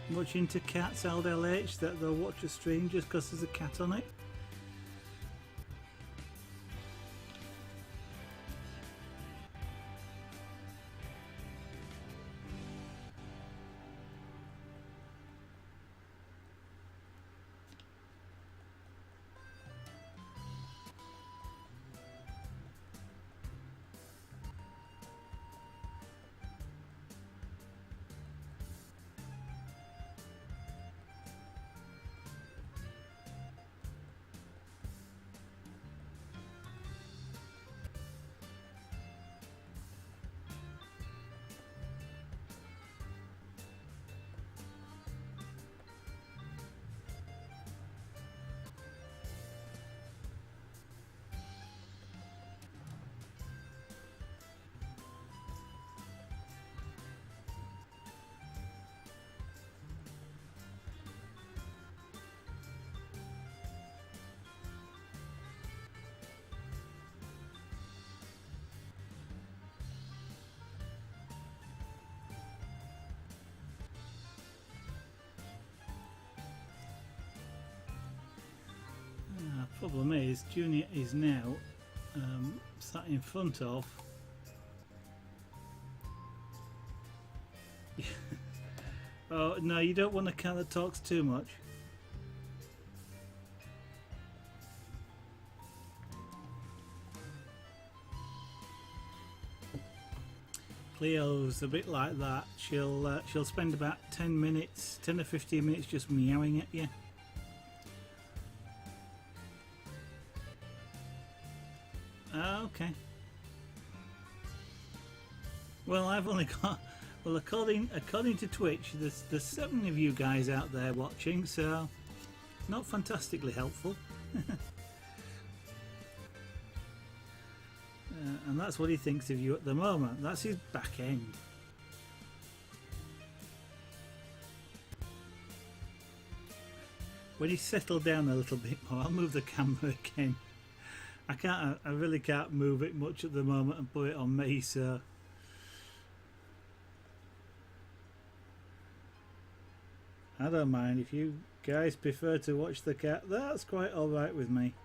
much into cats, LDLH, that they'll watch a stream just because there's a cat on it? Problem is, Junior is now sat in front of oh no, you don't want a cat that talks too much. Cleo's a bit like that. She'll spend about 10 or 15 minutes just meowing at you. Okay. Well, I've only got, well, according to Twitch, there's 7 of you guys out there watching, so not fantastically helpful. And that's what he thinks of you at the moment. That's his back end. When he's settled down a little bit more, I'll move the camera again. I really can't move it much at the moment and put it on me, so I don't mind. If you guys prefer to watch the cat, that's quite alright with me.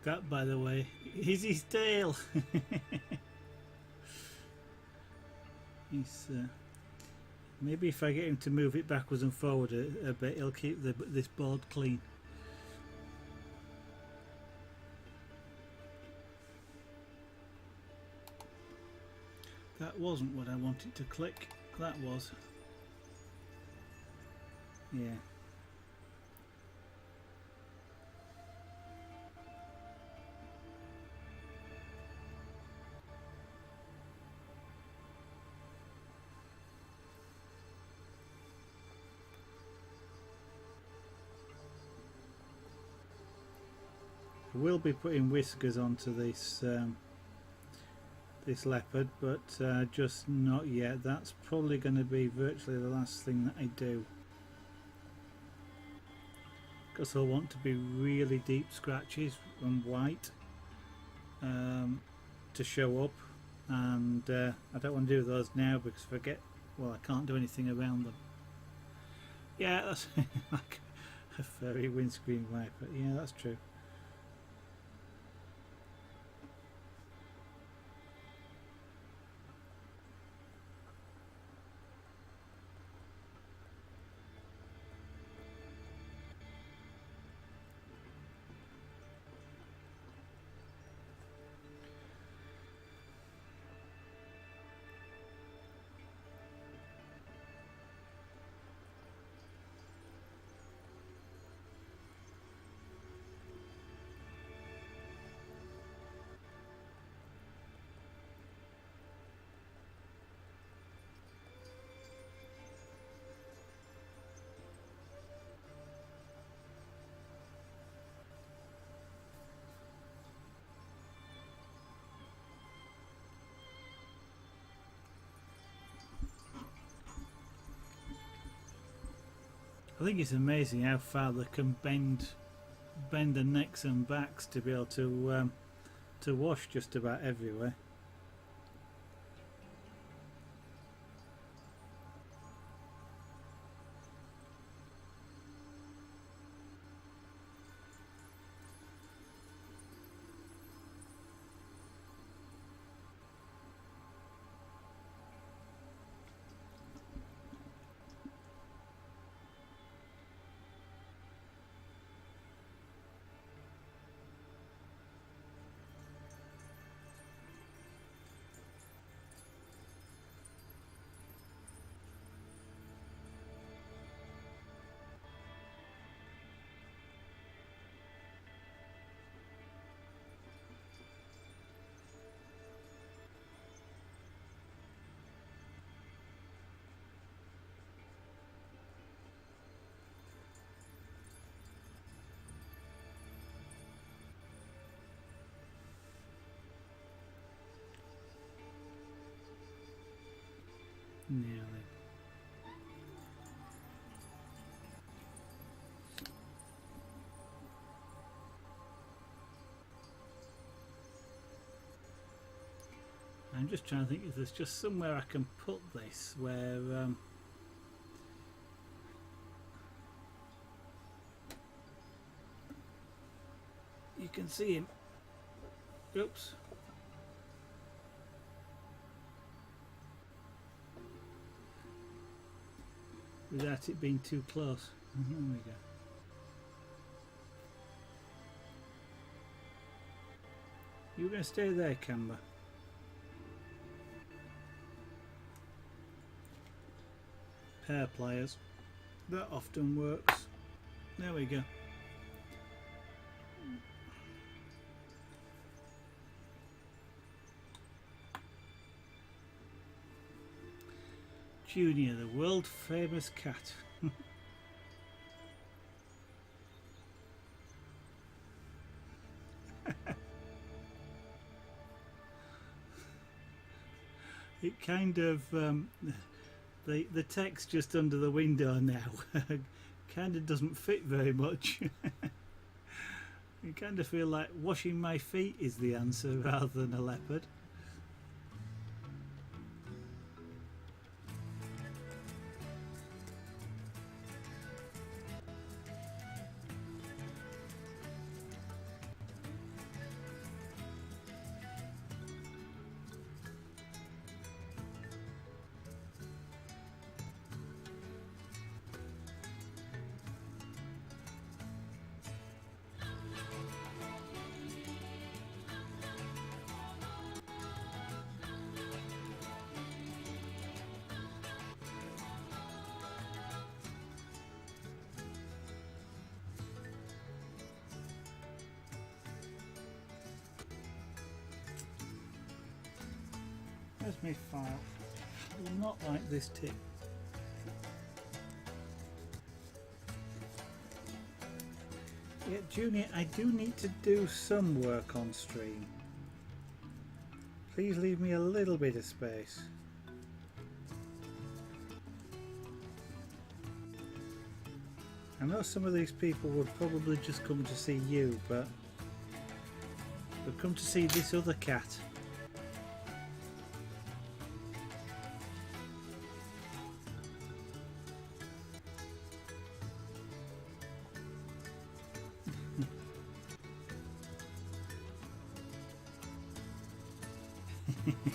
That, by the way, is his tail. He's maybe if I get him to move it backwards and forward a bit, he'll keep this board clean. That wasn't what I wanted to click. That was. Yeah. I will be putting whiskers onto this this leopard, but just not yet. That's probably going to be virtually the last thing that I do, because I'll want to be really deep scratches and white to show up, and I don't want to do those now because if I get, well, I can't do anything around them. Yeah, that's like a furry windscreen wiper. Yeah, that's true. I think it's amazing how far they can bend the necks and backs to be able to wash just about everywhere. Nearly. I'm just trying to think if there's just somewhere I can put this where you can see him. Oops. Without it being too close. There we go. You're going to stay there, Camber. Pair pliers. That often works. There we go. Junior, the world famous cat. It kind of the text just under the window now kind of doesn't fit very much. You kind of feel like washing my feet is the answer rather than a leopard. Where's my file? I do not like this tip. Yeah, Junior, I do need to do some work on stream. Please leave me a little bit of space. I know some of these people would probably just come to see you, but they've come to see this other cat.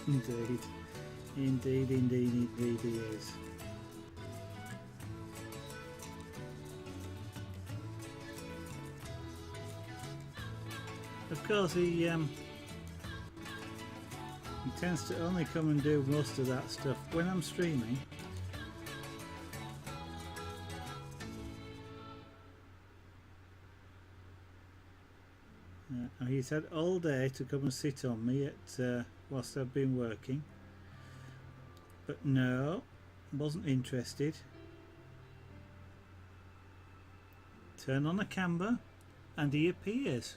Indeed. Indeed, indeed, indeed he is. Of course, he tends to only come and do most of that stuff when I'm streaming. He's had all day to come and sit on me at whilst I've been working, but no, wasn't interested. Turn on the camera and he appears.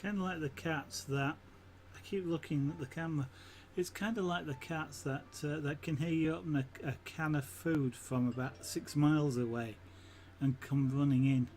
Kind of like the cats that I keep looking at the camera. It's kind of like the cats that that can hear you open a can of food from about 6 miles away and come running in.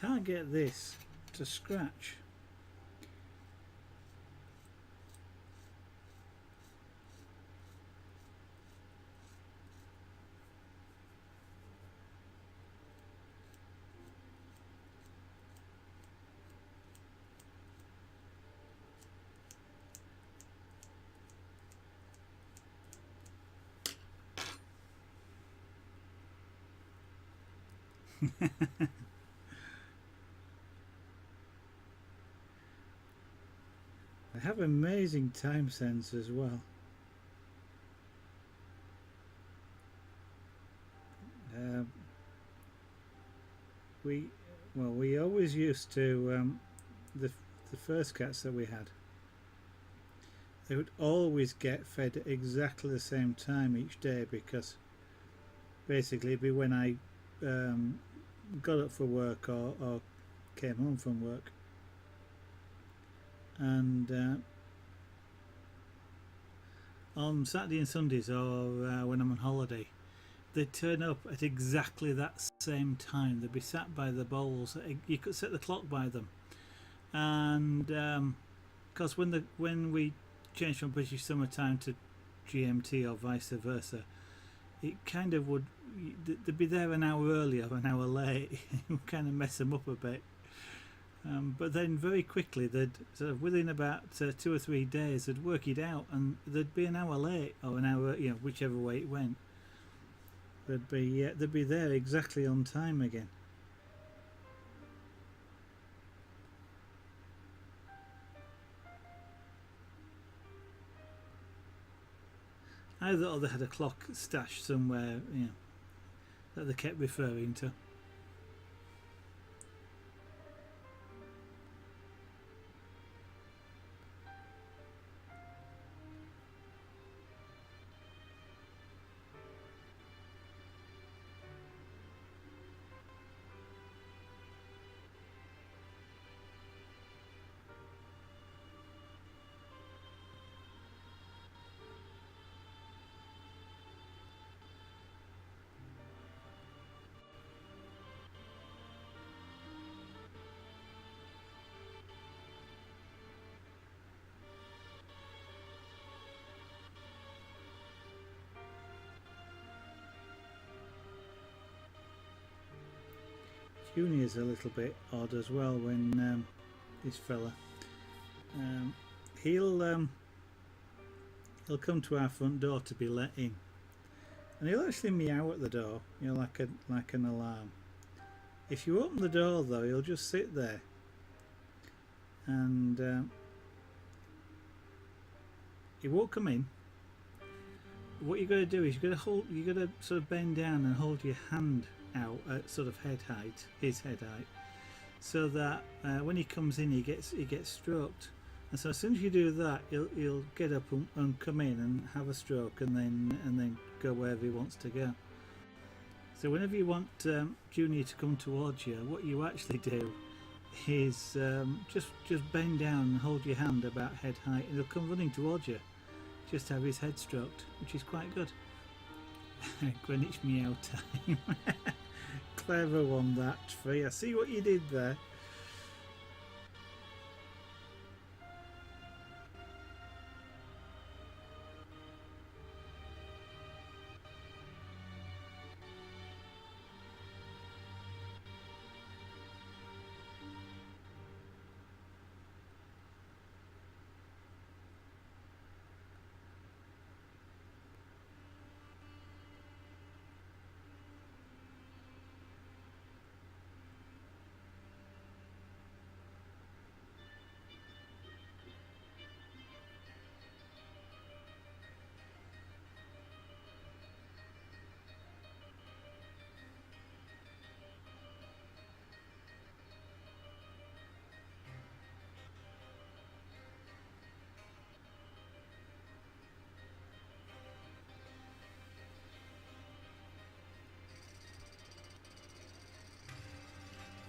Can't get this to scratch. They have amazing time sense as well. We always used to the first cats that we had. They would always get fed at exactly the same time each day, because basically it'd be when I got up for work or came home from work. And on Saturday and Sundays, or when I'm on holiday, they'd turn up at exactly that same time. They'd be sat by the bowls. You could set the clock by them, and because when we changed from British summertime to GMT or vice versa, it kind of would, they'd be there an hour early or an hour late. It would kind of mess them up a bit. But then very quickly, they'd sort of within about 2 or 3 days, they'd work it out, and they'd be an hour late or an hour, whichever way it went. They'd be there exactly on time again. Either or they had a clock stashed somewhere, that they kept referring to. Junior's a little bit odd as well when this fella he'll come to our front door to be let in, and he'll actually meow at the door, you know, like an alarm. If you open the door though, he'll just sit there and he won't come in. What you got to do is you got to sort of bend down and hold your hand out at sort of head height, his head height, so that when he comes in, he gets stroked. And so as soon as you do that, he'll get up and come in and have a stroke, and then go wherever he wants to go. So whenever you want Junior to come towards you, what you actually do is just bend down and hold your hand about head height, and he'll come running towards you. Just have his head stroked, which is quite good. Greenwich meow time. Clever one that, Free. I see what you did there.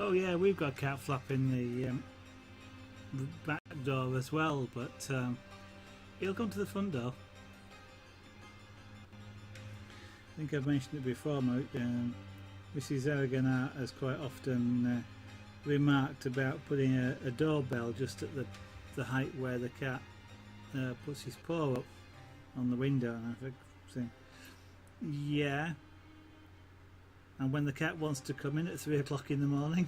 Oh yeah, we've got a cat flap in the back door as well, but he'll come to the front door. I think I've mentioned it before, Mrs. Aragonat has quite often remarked about putting a doorbell just at the height where the cat puts his paw up on the window, and I've said, yeah. And when the cat wants to come in at 3 o'clock in the morning.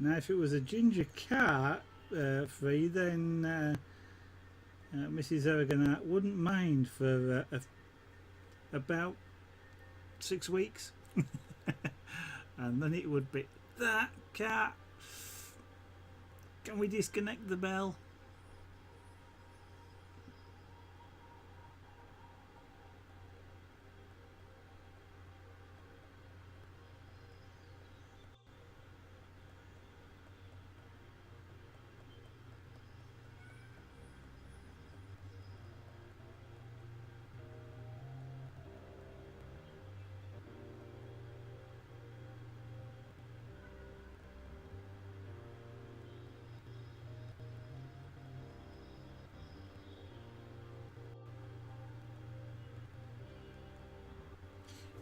Now, if it was a ginger cat free, then Mrs. Aragonite wouldn't mind for about 6 weeks. And then it would be, that cat, can we disconnect the bell?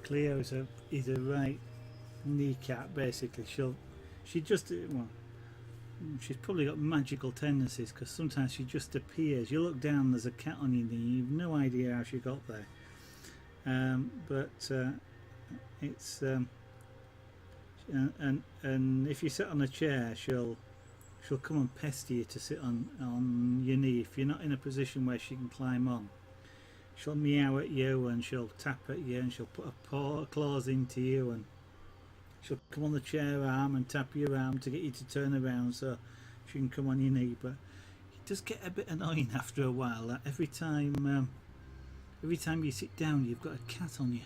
Cleo is a right kneecap. Basically, she just well, she's probably got magical tendencies because sometimes she just appears. You look down, there's a cat on your knee. You've no idea how she got there. But it's and if you sit on a chair, she'll come and pester you to sit on your knee if you're not in a position where she can climb on. She'll meow at you and she'll tap at you and she'll put her claws into you and she'll come on the chair arm and tap your arm to get you to turn around so she can come on your knee. But it does get a bit annoying after a while. That every time you sit down, you've got a cat on you.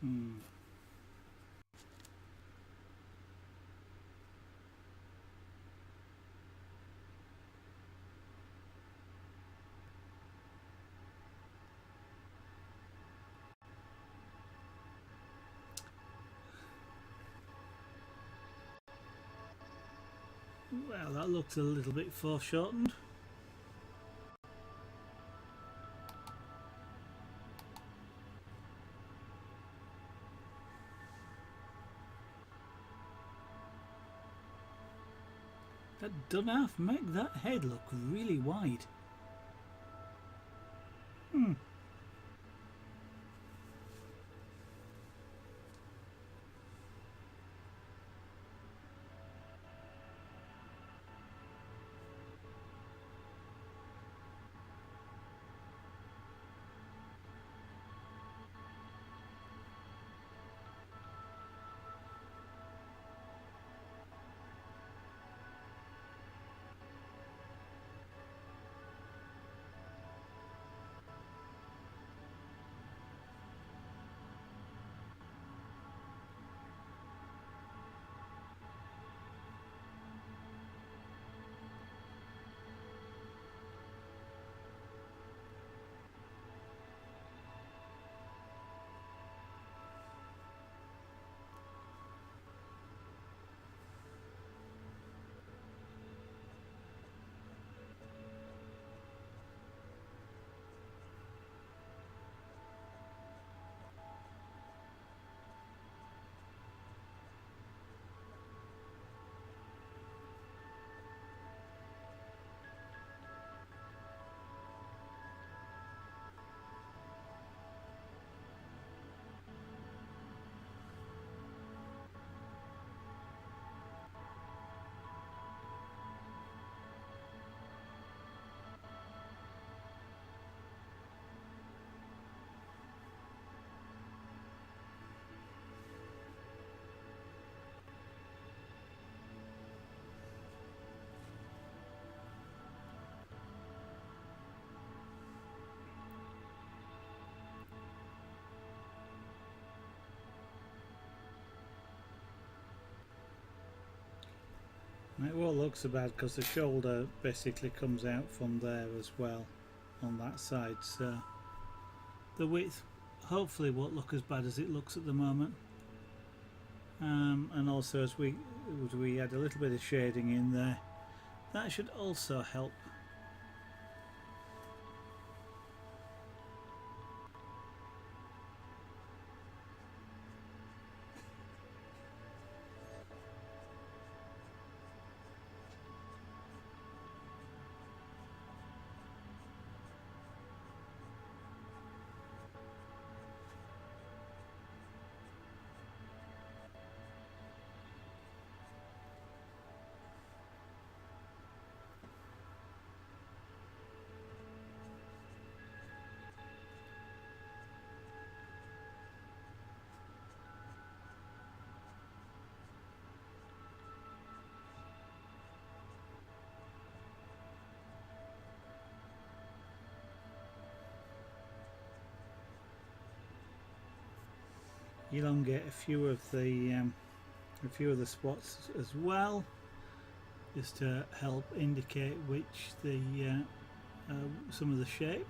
Hmm. Well, that looks a little bit foreshortened. That done half make that head look really wide. Hmm. It won't look so bad because the shoulder basically comes out from there as well on that side, so the width hopefully won't look as bad as it looks at the moment. And also as we add a little bit of shading in there, that should also help. Elongate a few of the spots as well, just to help indicate which the some of the shape.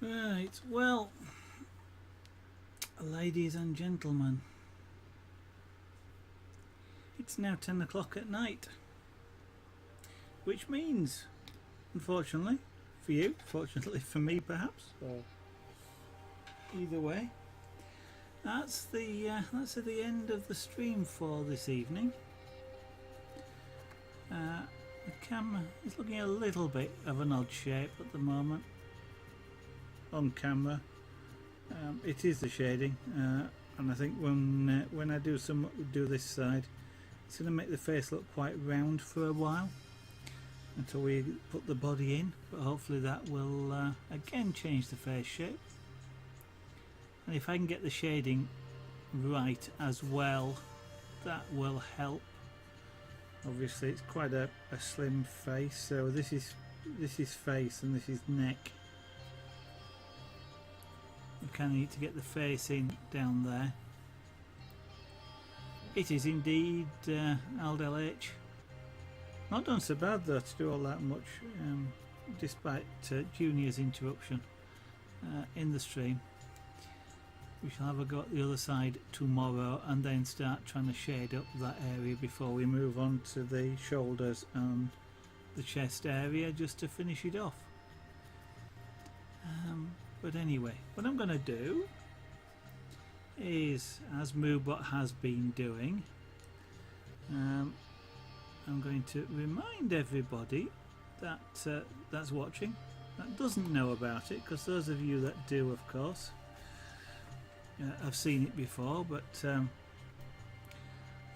Right, well, ladies and gentlemen, it's now 10 o'clock at night, which means, unfortunately for you, fortunately for me perhaps, either way, that's the end of the stream for this evening. The camera is looking a little bit of an odd shape at the moment on camera. It is the shading, and I think when I do this side, it's going to make the face look quite round for a while until we put the body in, but hopefully that will again change the face shape. And if I can get the shading right as well, that will help. Obviously it's quite a slim face, so this is face and this is neck. You kind of need to get the face in down there. It is indeed Aldel H. Not done so bad though to do all that much, despite Junior's interruption in the stream. We shall have a go at the other side tomorrow and then start trying to shade up that area before we move on to the shoulders and the chest area, just to finish it off. But anyway, what I'm going to do is, as Moobot has been doing, I'm going to remind everybody that that's watching, that doesn't know about it, because those of you that do, of course, I've seen it before, but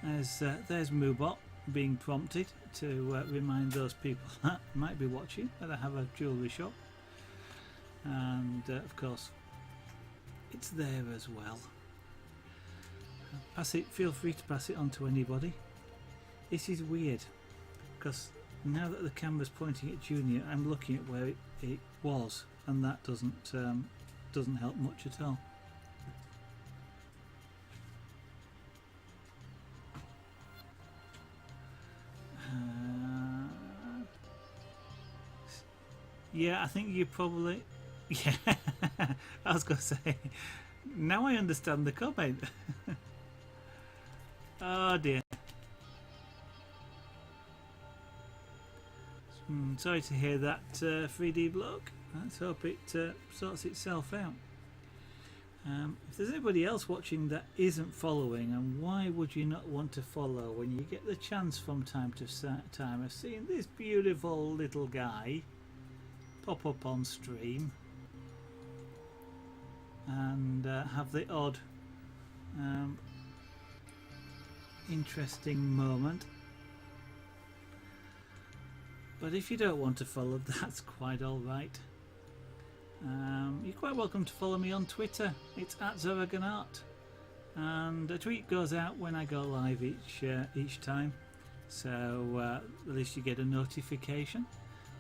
there's Moobot being prompted to remind those people that might be watching that I have a jewellery shop, and of course it's there as well. Feel free to pass it on to anybody. This is weird because now that the camera's pointing at Junior, I'm looking at where it was, and that doesn't help much at all. Yeah, I think you probably... Yeah, I was going to say, now I understand the comment. Oh dear. Sorry to hear that, 3D bloke. Let's hope it sorts itself out. If there's anybody else watching that isn't following, and why would you not want to follow when you get the chance from time to time of seeing this beautiful little guy pop up on stream and have the odd interesting moment. But if you don't want to follow, that's quite alright. You're quite welcome to follow me on Twitter. It's @ZoragonArt, and a tweet goes out when I go live each time, so at least you get a notification.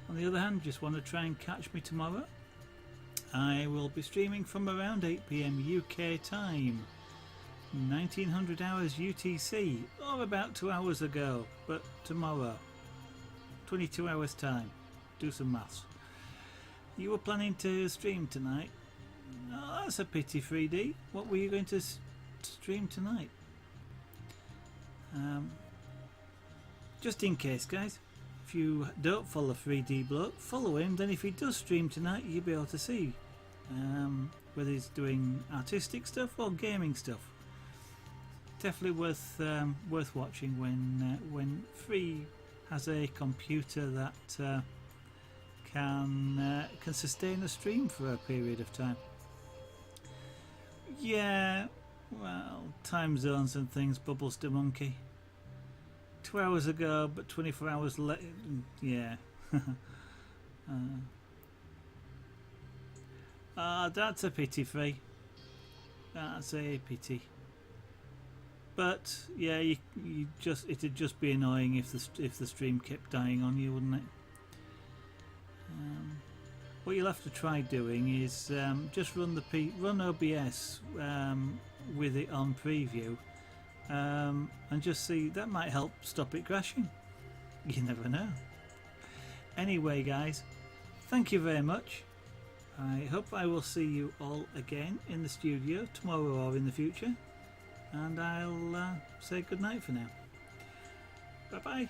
On the other hand, just want to try and catch me tomorrow. I will be streaming from around 8 PM UK time, 1900 hours UTC, or about 2 hours ago, but tomorrow, 22 hours time. Do some maths. You were planning to stream tonight? Oh, that's a pity, 3D. What were you going to stream tonight? Just in case, guys, if you don't follow 3D bloke, follow him. Then if he does stream tonight, you'll be able to see whether he's doing artistic stuff or gaming stuff. Definitely worth watching when Free has a computer that can sustain a stream for a period of time. Yeah, well, time zones and things, bubbles to monkey. 2 hours ago, but 24 hours later, yeah. That's a pity, Free. That's a pity. But yeah, it'd just be annoying if the stream kept dying on you, wouldn't it? What you'll have to try doing is just run OBS with it on preview, and just see. That might help stop it crashing. You never know. Anyway, guys, thank you very much. I hope I will see you all again in the studio tomorrow or in the future, and I'll say good night for now. Bye bye.